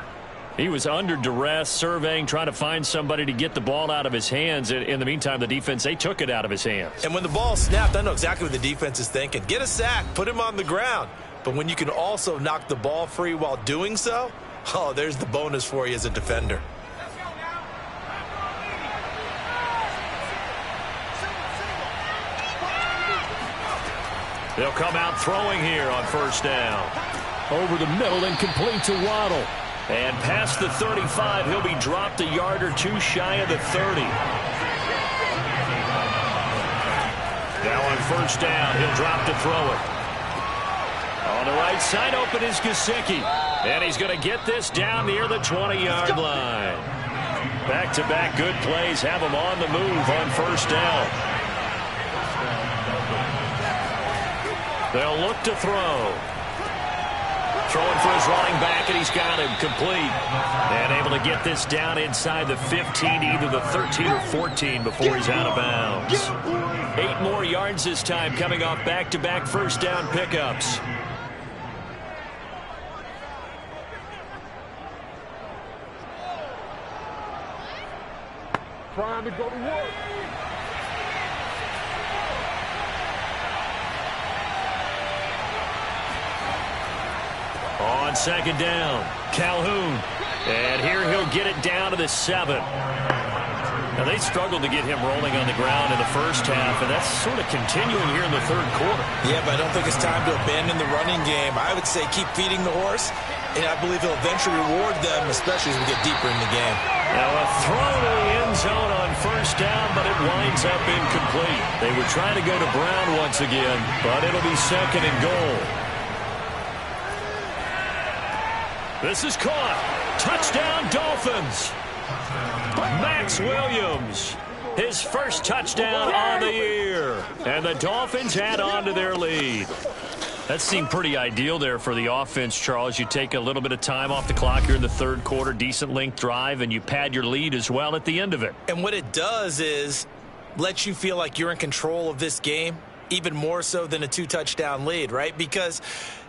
He was under duress, surveying, trying to find somebody to get the ball out of his hands. In the meantime, the defense, they took it out of his hands. And when the ball snapped, I know exactly what the defense is thinking. Get a sack, put him on the ground. But when you can also knock the ball free while doing so, oh, there's the bonus for you as a defender. They'll come out throwing here on first down. Over the middle and complete to Waddle. And past the 35, he'll be dropped a yard or two shy of the 30. Now on first down, he'll drop to throw it. On the right side, open is Gesicki. And he's going to get this down near the 20-yard line. Back-to-back good plays have him on the move on first down. They'll look to throw. Throwing for his running back, and he's got him complete. And able to get this down inside the 15, either the 13 or 14 before he's out of bounds. 8 more yards this time coming off back-to-back first down pickups. Trying to go to work. On second down, Calhoun. And here he'll get it down to the 7. Now, they struggled to get him rolling on the ground in the first half, and that's sort of continuing here in the third quarter. Yeah, but I don't think it's time to abandon the running game. I would say keep feeding the horse, and I believe he'll eventually reward them, especially as we get deeper in the game. Now, a throw to the end zone on first down, but it winds up incomplete. They were trying to go to Brown once again, but it'll be second and goal. This is caught. Touchdown, Dolphins. Max Williams, his first touchdown on the year. And the Dolphins add on to their lead. That seemed pretty ideal there for the offense, Charles. You take a little bit of time off the clock here in the third quarter, decent length drive, and you pad your lead as well at the end of it. And what it does is let you feel like you're in control of this game, even more so than a 2-touchdown lead, right? Because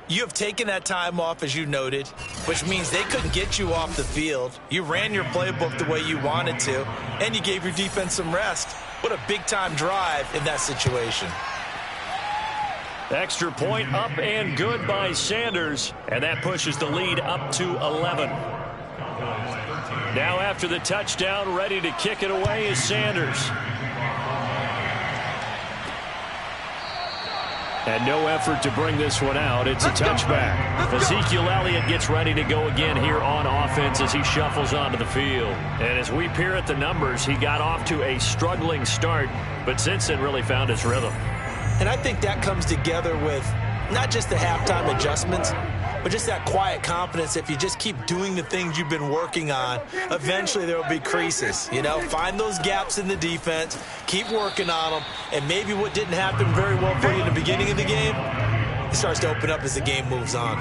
you have taken that time off, as you noted, which means they couldn't get you off the field. You ran your playbook the way you wanted to, and you gave your defense some rest. What a big-time drive in that situation. Extra point up and good by Sanders, and that pushes the lead up to 11. Now after the touchdown, ready to kick it away is Sanders. And no effort to bring this one out. It's a touchback. Ezekiel Elliott gets ready to go again here on offense as he shuffles onto the field. And as we peer at the numbers, he got off to a struggling start, but since then really found his rhythm. And I think that comes together with not just the halftime adjustments, but just that quiet confidence. If you just keep doing the things you've been working on, eventually there will be creases. You know, find those gaps in the defense, keep working on them, and maybe what didn't happen very well for you in the beginning of the game, it starts to open up as the game moves on.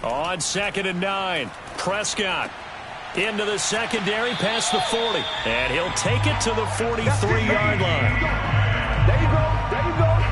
On 2nd and 9, Prescott into the secondary past the 40. And he'll take it to the 43-yard line. There you go. There you go.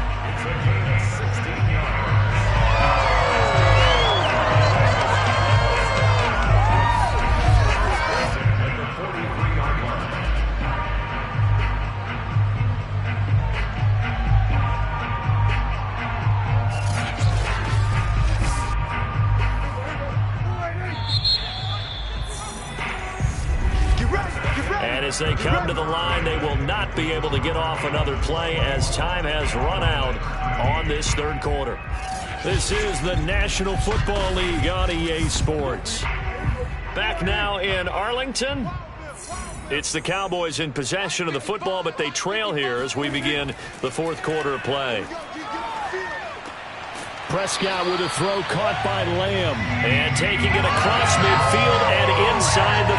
And as they come to the line, they will not be able to get off another play as time has run out on this third quarter. This is the National Football League on EA Sports. Back now in Arlington. It's the Cowboys in possession of the football, but they trail here as we begin the fourth quarter of play. Prescott with a throw caught by Lamb. And taking it across midfield and inside the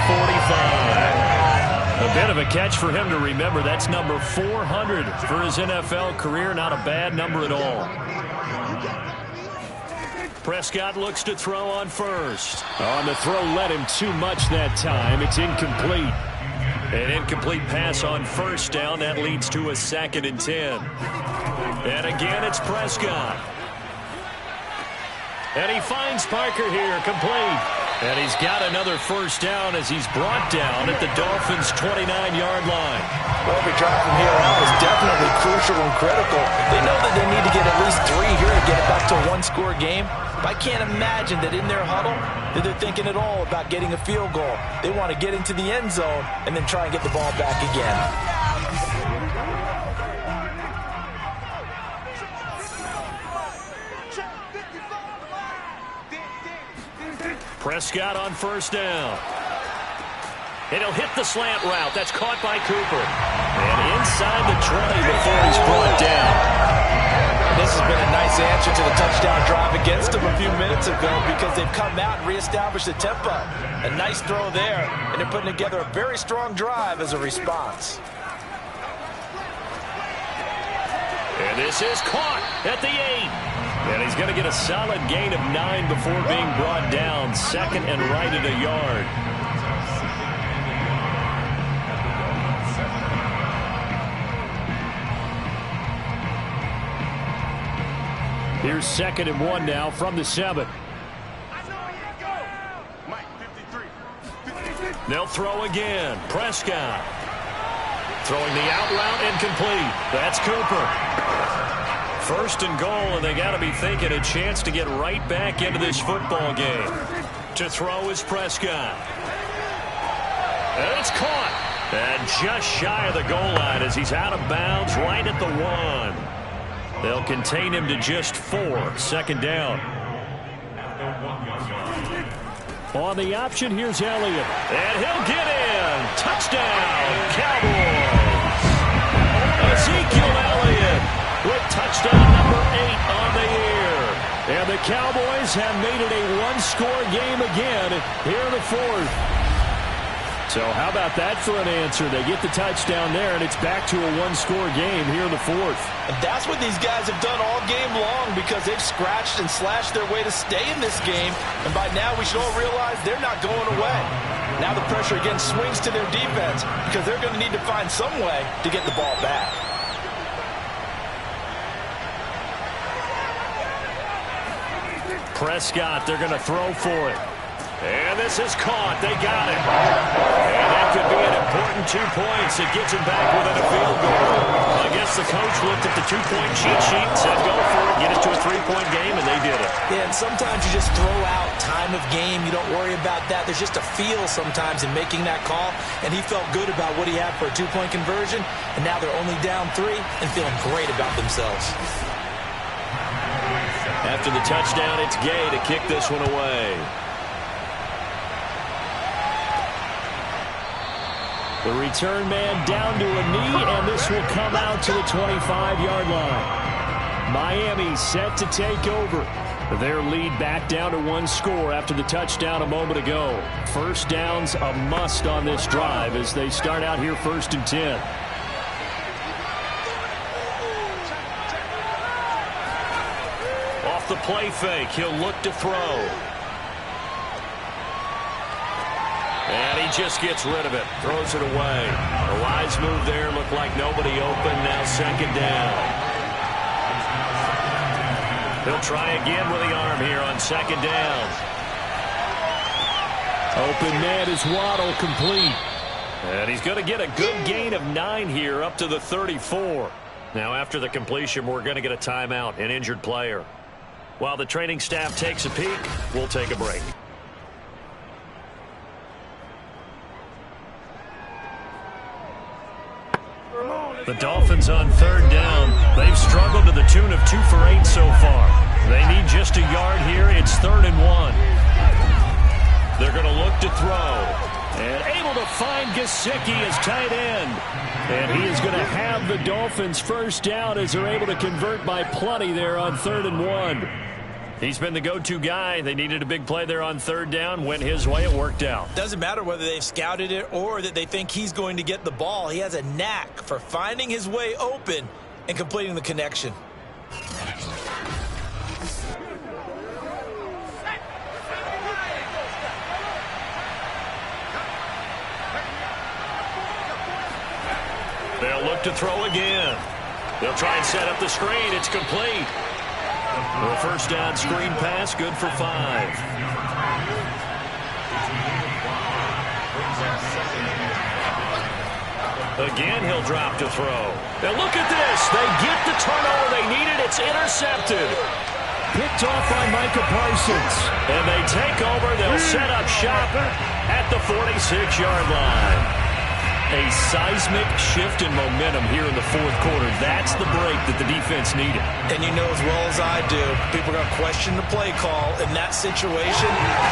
45. A bit of a catch for him to remember. That's number 400 for his NFL career. Not a bad number at all. Prescott looks to throw on first. On the throw led him too much that time. It's incomplete. An incomplete pass on first down. That leads to a 2nd and 10. And again, it's Prescott. And he finds Parker here, complete. And he's got another first down as he's brought down at the Dolphins' 29-yard line. Well, every drive from here out is definitely crucial and critical. They know that they need to get at least 3 here to get it back to a one-score game. But I can't imagine that in their huddle that they're thinking at all about getting a field goal. They want to get into the end zone and then try and get the ball back again. Prescott on first down. And he'll hit the slant route. That's caught by Cooper. And inside the 20 before he's brought down. This has been a nice answer to the touchdown drive against them a few minutes ago because they've come out and reestablished the tempo. A nice throw there, and they're putting together a very strong drive as a response. this is caught at the 8. And he's going to get a solid gain of 9 before being brought down. Second and right at a yard. Here's 2nd and 1 now from the 7. They'll throw again. Prescott. Throwing the out route incomplete. That's Cooper. 1st and goal, and they got to be thinking a chance to get right back into this football game. To throw is Prescott. And it's caught. And just shy of the goal line as he's out of bounds right at the 1. They'll contain him to just 4. 2nd down. On the option, here's Elliott. And he'll get in. Touchdown, Cowboys. Ezekiel Elliott with touchdown number 8 on the year. And the Cowboys have made it a one-score game again here in the 4th. So how about that for an answer? They get the touchdown there, and it's back to a one-score game here in the 4th. And that's what these guys have done all game long because they've scratched and slashed their way to stay in this game. And by now we should all realize they're not going away. Now the pressure again swings to their defense because they're going to need to find some way to get the ball back. Prescott, they're going to throw for it. And this is caught. They got it. And that could be an important 2 points. It gets him back within a field goal. I guess the coach looked at the 2-point cheat sheet and said, go for it, get it to a 3-point game, and they did it. Yeah, and sometimes you just throw out time of game. You don't worry about that. There's just a feel sometimes in making that call, and he felt good about what he had for a 2-point conversion, and now they're only down 3 and feeling great about themselves. After the touchdown, it's Gay to kick this one away. The return man down to a knee, and this will come out to the 25-yard line. Miami set to take over. Their lead back down to 1 score after the touchdown a moment ago. 1st down's a must on this drive as they start out here 1st and 10. Off the play fake, he'll look to throw. And he just gets rid of it. Throws it away. A wise move there. Looked like nobody open. Now 2nd down. He'll try again with the arm here on 2nd down. Open man is Waddle, complete. And he's going to get a good gain of 9 here up to the 34. Now after the completion, we're going to get a timeout, an injured player. While the training staff takes a peek, we'll take a break. The Dolphins on 3rd down. They've struggled to the tune of 2 for 8 so far. They need just a yard here. It's 3rd and 1. They're going to look to throw. And able to find Gesicki as tight end. And he is going to have the Dolphins 1st down as they're able to convert by plenty there on 3rd and 1. He's been the go-to guy. They needed a big play there on 3rd down. Went his way. It worked out. Doesn't matter whether they've scouted it or that they think he's going to get the ball. He has a knack for finding his way open and completing the connection. They'll look to throw again. They'll try and set up the screen. It's complete. The 1st down screen pass, good for 5. Again, he'll drop to throw. Now look at this. They get the turnover they needed. It's intercepted. Picked off by Micah Parsons. And they take over. They'll set up shop at the 46-yard line. A seismic shift in momentum here in the 4th quarter. That's the break that the defense needed. And you know as well as I do, people are going to question the play call in that situation.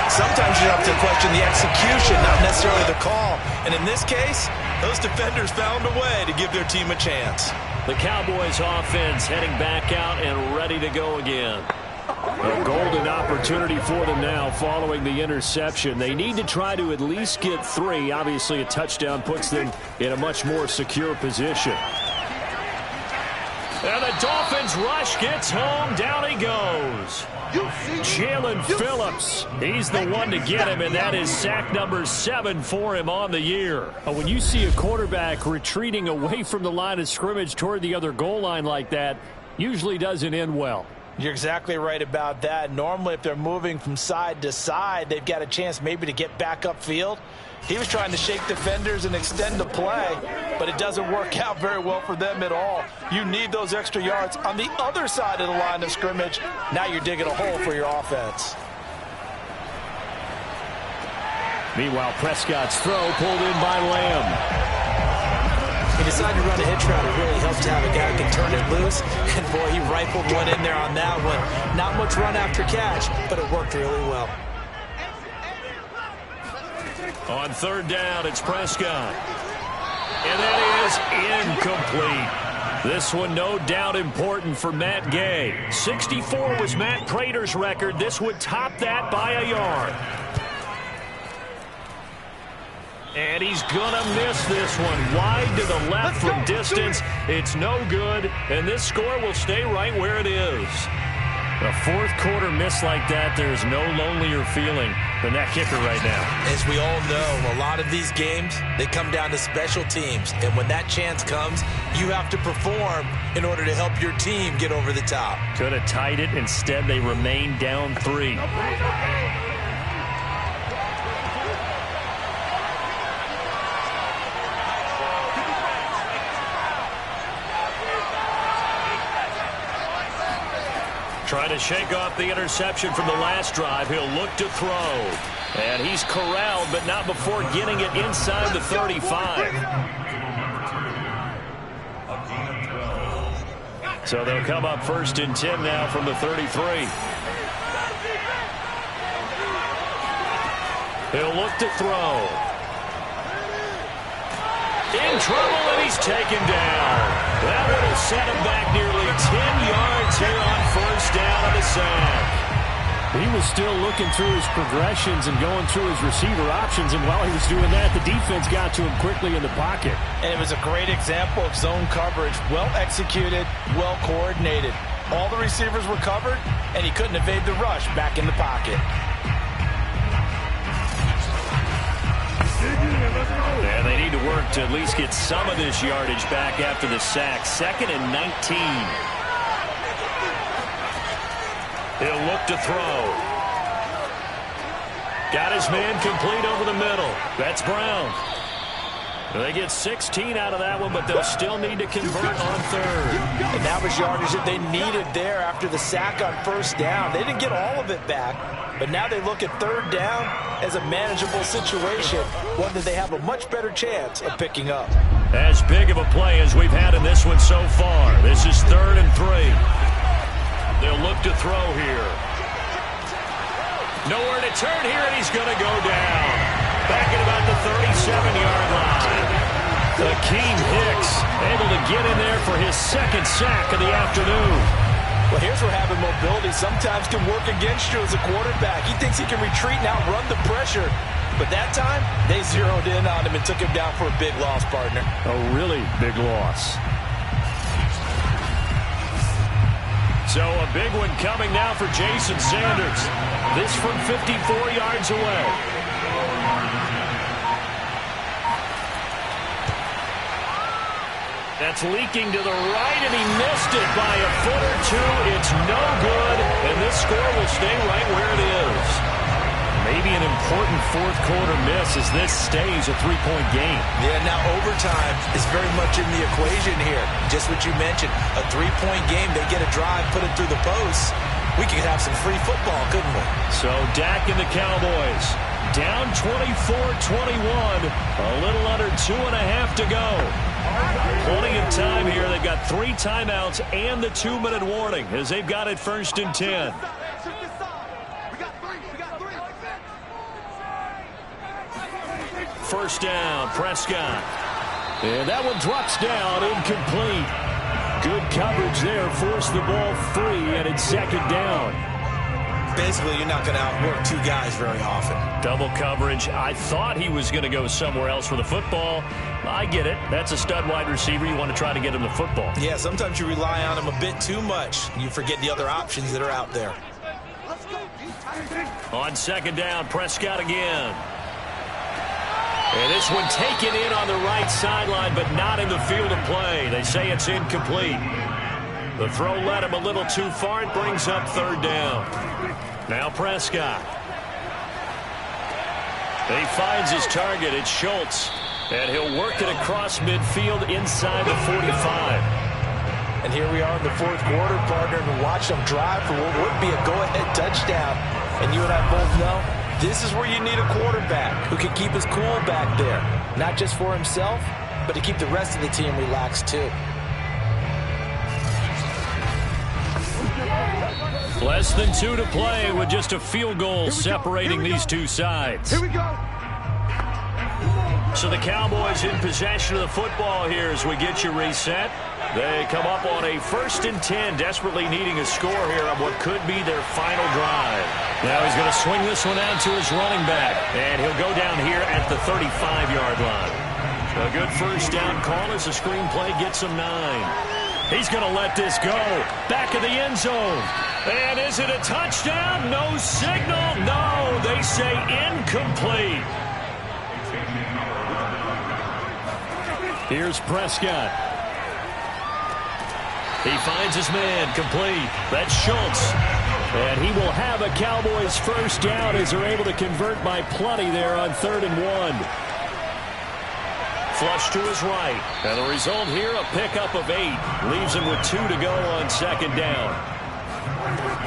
Sometimes you have to question the execution, not necessarily the call. And in this case, those defenders found a way to give their team a chance. The Cowboys offense heading back out and ready to go again. A golden opportunity for them now following the interception. They need to try to at least get 3. Obviously, a touchdown puts them in a much more secure position. And the Dolphins rush gets home. Down he goes. Jalen Phillips. He's the one to get him, and that is sack number 7 for him on the year. When you see a quarterback retreating away from the line of scrimmage toward the other goal line like that, usually doesn't end well. You're exactly right about that. Normally, if they're moving from side to side, they've got a chance maybe to get back upfield. He was trying to shake defenders and extend the play, but it doesn't work out very well for them at all. You need those extra yards on the other side of the line of scrimmage. Now you're digging a hole for your offense. Meanwhile, Prescott's throw pulled in by Lamb. He decided to run a hitch route. It really helps to have a guy who can turn it loose. And, boy, he rifled one in there on that one. Not much run after catch, but it worked really well. On third down, it's Prescott. And that is incomplete. This one no doubt important for Matt Gay. 64 was Matt Prater's record. This would top that by a yard. And he's going to miss this one. Wide to the left from distance. It's no good, and this score will stay right where it is. A fourth quarter miss like that, there's no lonelier feeling than that kicker right now. As we all know, a lot of these games, they come down to special teams. And when that chance comes, you have to perform in order to help your team get over the top. Could have tied it. Instead, they remain down 3. Trying to shake off the interception from the last drive. He'll look to throw. And he's corralled, but not before getting it inside the 35. So they'll come up 1st and 10 now from the 33. He'll look to throw. In trouble, and he's taken down. That would have set him back nearly 10 yards here on 1st down on the sack. He was still looking through his progressions and going through his receiver options, and while he was doing that, the defense got to him quickly in the pocket. And it was a great example of zone coverage. Well executed, well coordinated. All the receivers were covered, and he couldn't evade the rush back in the pocket. And they need to work to at least get some of this yardage back after the sack. 2nd and 19. He'll look to throw. Got his man complete over the middle. That's Brown. They get 16 out of that one, but they'll still need to convert on 3rd. And that was yardage that they needed there after the sack on 1st down. They didn't get all of it back, but now they look at 3rd down as a manageable situation, one that they have a much better chance of picking up. As big of a play as we've had in this one so far. This is 3rd and 3. They'll look to throw here. Nowhere to turn here, and he's going to go down. Back at about the 37-yard line. Akeem Hicks able to get in there for his 2nd sack of the afternoon. Well, here's where having mobility sometimes can work against you as a quarterback. He thinks he can retreat and outrun the pressure. But that time, they zeroed in on him and took him down for a big loss, partner. A really big loss. So a big one coming now for Jason Sanders. This from 54 yards away. That's leaking to the right, and he missed it by a foot or 2. It's no good, and this score will stay right where it is. Maybe an important fourth quarter miss as this stays a 3-point game. Yeah, now overtime is very much in the equation here. Just what you mentioned, a 3-point game. They get a drive, put it through the posts. We could have some free football, couldn't we? So Dak and the Cowboys down 24-21, a little under 2.5 to go. Plenty of time here. They've got 3 timeouts and the 2-minute warning as they've got it 1st and 10. First down, Prescott. And that one drops down, incomplete. Good coverage there, forced the ball free, and it's 2nd down. Basically, you're not going to outwork two guys very often. Double coverage. I thought he was going to go somewhere else for the football. I get it. That's a stud wide receiver. You want to try to get him the football. Yeah, sometimes you rely on him a bit too much. You forget the other options that are out there. On second down, Prescott again. And this one taken in on the right sideline, but not in the field of play. They say it's incomplete. The throw led him a little too far. It brings up third down. Now Prescott. He finds his target. It's Schultz. And he'll work it across midfield inside the 45. And here we are in the fourth quarter, partner, and watch them drive for what would be a go-ahead touchdown. And you and I both know this is where you need a quarterback who can keep his cool back there. Not just for himself, but to keep the rest of the team relaxed too. Less than 2 to play with just a field goal separating these two sides. Here we go. So the Cowboys in possession of the football here as we get you reset. They come up on a 1st and 10, desperately needing a score here on what could be their final drive. Now he's going to swing this one out to his running back, and he'll go down here at the 35-yard line. A good first down call as the screenplay gets him 9. He's going to let this go. Back of the end zone. And is it a touchdown? No signal. No, they say incomplete. Here's Prescott. He finds his man, complete. That's Schultz. And he will have a Cowboys first down as they're able to convert by plenty there on 3rd and 1. Flush to his right. And the result here, a pickup of 8. Leaves him with 2 to go on second down.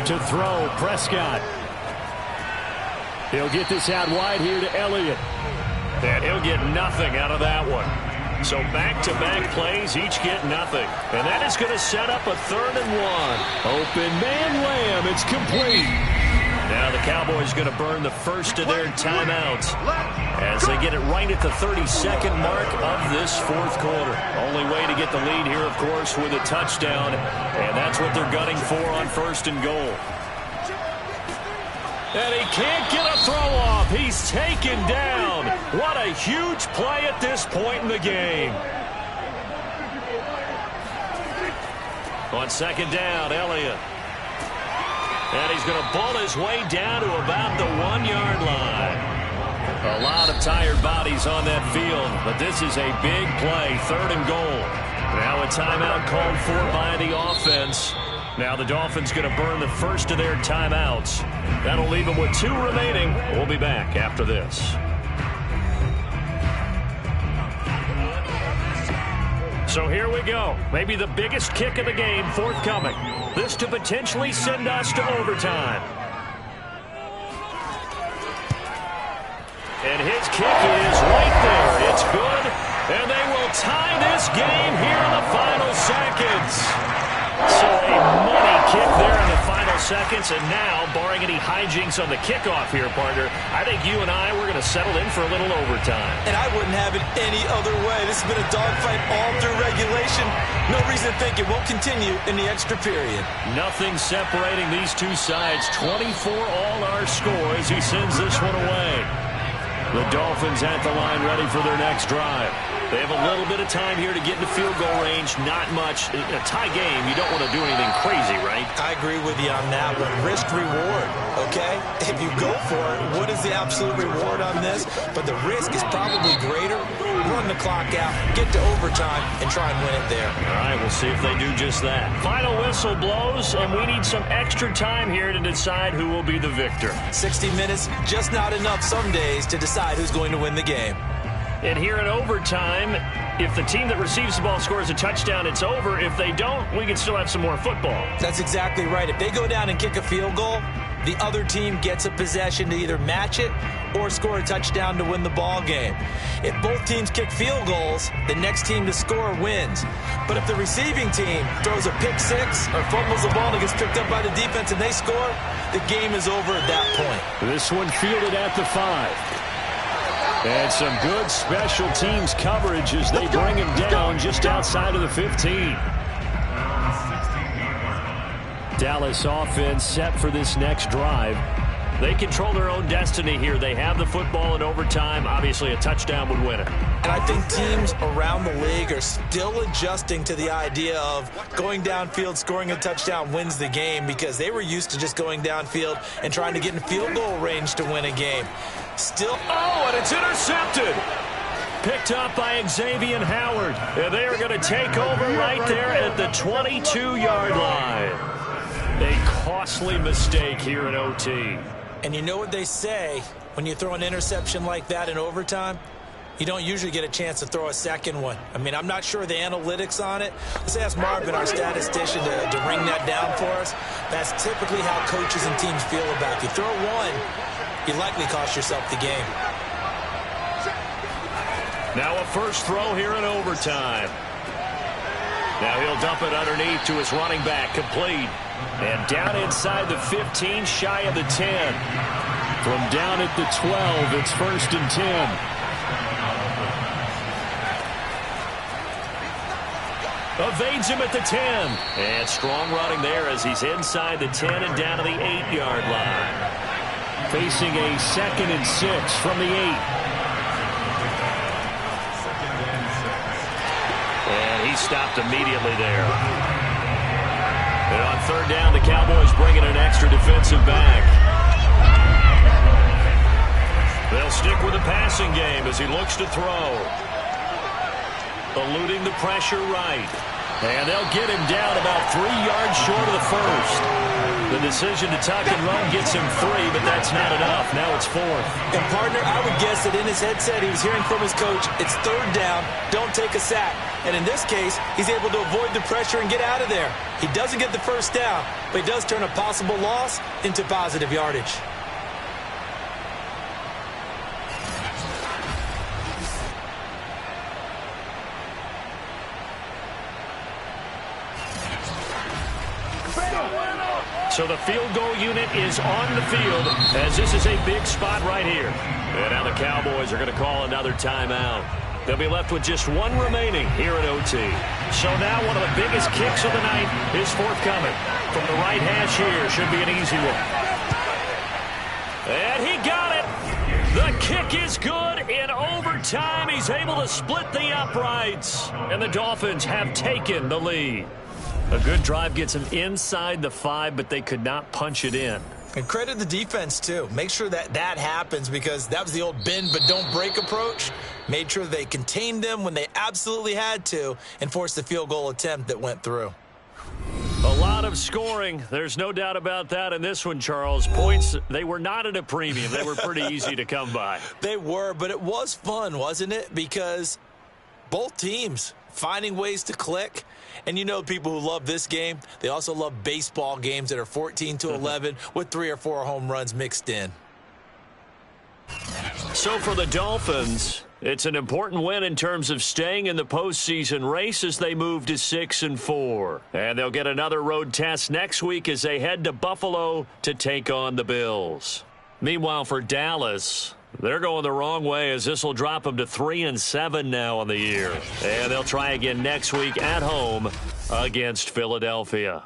To throw, Prescott. He'll get this out wide here to Elliott. And he'll get nothing out of that one. So back-to-back plays, each get nothing. And that is going to set up a 3rd and 1. Open man Lamb, it's complete. Now the Cowboys going to burn the first of their timeouts as they get it right at the 32nd mark of this fourth quarter. Only way to get the lead here, of course, with a touchdown, and that's what they're gunning for on 1st and goal. And he can't get a throw off. He's taken down. What a huge play at this point in the game. On second down, Elliott. And he's going to bull his way down to about the 1-yard line. A lot of tired bodies on that field, but this is a big play, 3rd and goal. Now a timeout called for by the offense. Now the Dolphins going to burn the first of their timeouts. That'll leave them with 2 remaining. We'll be back after this. So here we go. Maybe the biggest kick of the game forthcoming. This to potentially send us to overtime. And his kick is right there. It's good. And they will tie this game here in the final seconds. So a money kick there in the final seconds. And now, barring any hijinks on the kickoff here, partner, I think you and I, we're going to settle in for a little overtime. And I wouldn't have it any other way. This has been a dogfight all through regulation. No reason to think it won't continue in the extra period. Nothing separating these two sides. 24 all our score as he sends this one away. The Dolphins at the line ready for their next drive. They have a little bit of time here to get into field goal range. Not much. In a tie game, you don't want to do anything crazy, right? I agree with you on that one. Risk-reward, okay? If you go for it, what is the absolute reward on this? But the risk is probably greater. Run the clock out, get to overtime, and try and win it there. All right, we'll see if they do just that. Final whistle blows, and we need some extra time here to decide who will be the victor. 60 minutes, just not enough some days to decide who's going to win the game. And here in overtime, if the team that receives the ball scores a touchdown, it's over. If they don't, we can still have some more football. That's exactly right. If they go down and kick a field goal, the other team gets a possession to either match it or score a touchdown to win the ball game. If both teams kick field goals, the next team to score wins. But if the receiving team throws a pick six or fumbles the ball and gets picked up by the defense and they score, the game is over at that point. This one fielded at the 5. And some good special teams coverage as they bring him down just outside of the 15. Dallas offense set for this next drive. They control their own destiny here. They have the football in overtime. Obviously, a touchdown would win it. And I think teams around the league are still adjusting to the idea of going downfield, scoring a touchdown wins the game, because they were used to just going downfield and trying to get in field goal range to win a game. Still, and it's intercepted. Picked up by Xavier Howard. And they are going to take over right there at the 22-yard line. A costly mistake here in OT. And you know what they say, when you throw an interception like that in overtime, you don't usually get a chance to throw a second one. I mean, I'm not sure of the analytics on it. Let's ask Marvin, our statistician, to ring that down for us. That's typically how coaches and teams feel about it. You throw one, you likely cost yourself the game. Now a first throw here in overtime. Now he'll dump it underneath to his running back, complete. And down inside the 15, shy of the 10. From down at the 12, it's 1st and 10. Evades him at the 10. And strong running there as he's inside the 10 and down to the 8-yard line. Facing a 2nd and 6 from the 8. And he stopped immediately there. And on 3rd down, the Cowboys bring in an extra defensive back. They'll stick with the passing game as he looks to throw. Eluding the pressure right. And they'll get him down about 3 yards short of the first. The decision to tuck and run gets him 3, but that's not enough. Now it's 4th. And, partner, I would guess that in his headset he was hearing from his coach, it's 3rd down, don't take a sack. And in this case, he's able to avoid the pressure and get out of there. He doesn't get the first down, but he does turn a possible loss into positive yardage. So the field goal unit is on the field as this is a big spot right here. And now the Cowboys are going to call another timeout. They'll be left with just one remaining here at OT. So now one of the biggest kicks of the night is forthcoming. From the right hash here, should be an easy one. And he got it. The kick is good. In overtime, he's able to split the uprights. And the Dolphins have taken the lead. A good drive gets them inside the 5, but they could not punch it in. And credit the defense, too. Make sure that happens, because that was the old bend but don't break approach. Made sure they contained them when they absolutely had to and forced the field goal attempt that went through. A lot of scoring. There's no doubt about that in this one, Charles. Points, they were not at a premium. They were pretty easy to come by. They were, but it was fun, wasn't it? Because both teams finding ways to click. And you know, people who love this game, they also love baseball games that are 14-11 with 3 or 4 home runs mixed in. So for the Dolphins, it's an important win in terms of staying in the postseason race as they move to 6-4. And they'll get another road test next week as they head to Buffalo to take on the Bills. Meanwhile, for Dallas, they're going the wrong way as this will drop them to 3-7 now on the year. And they'll try again next week at home against Philadelphia.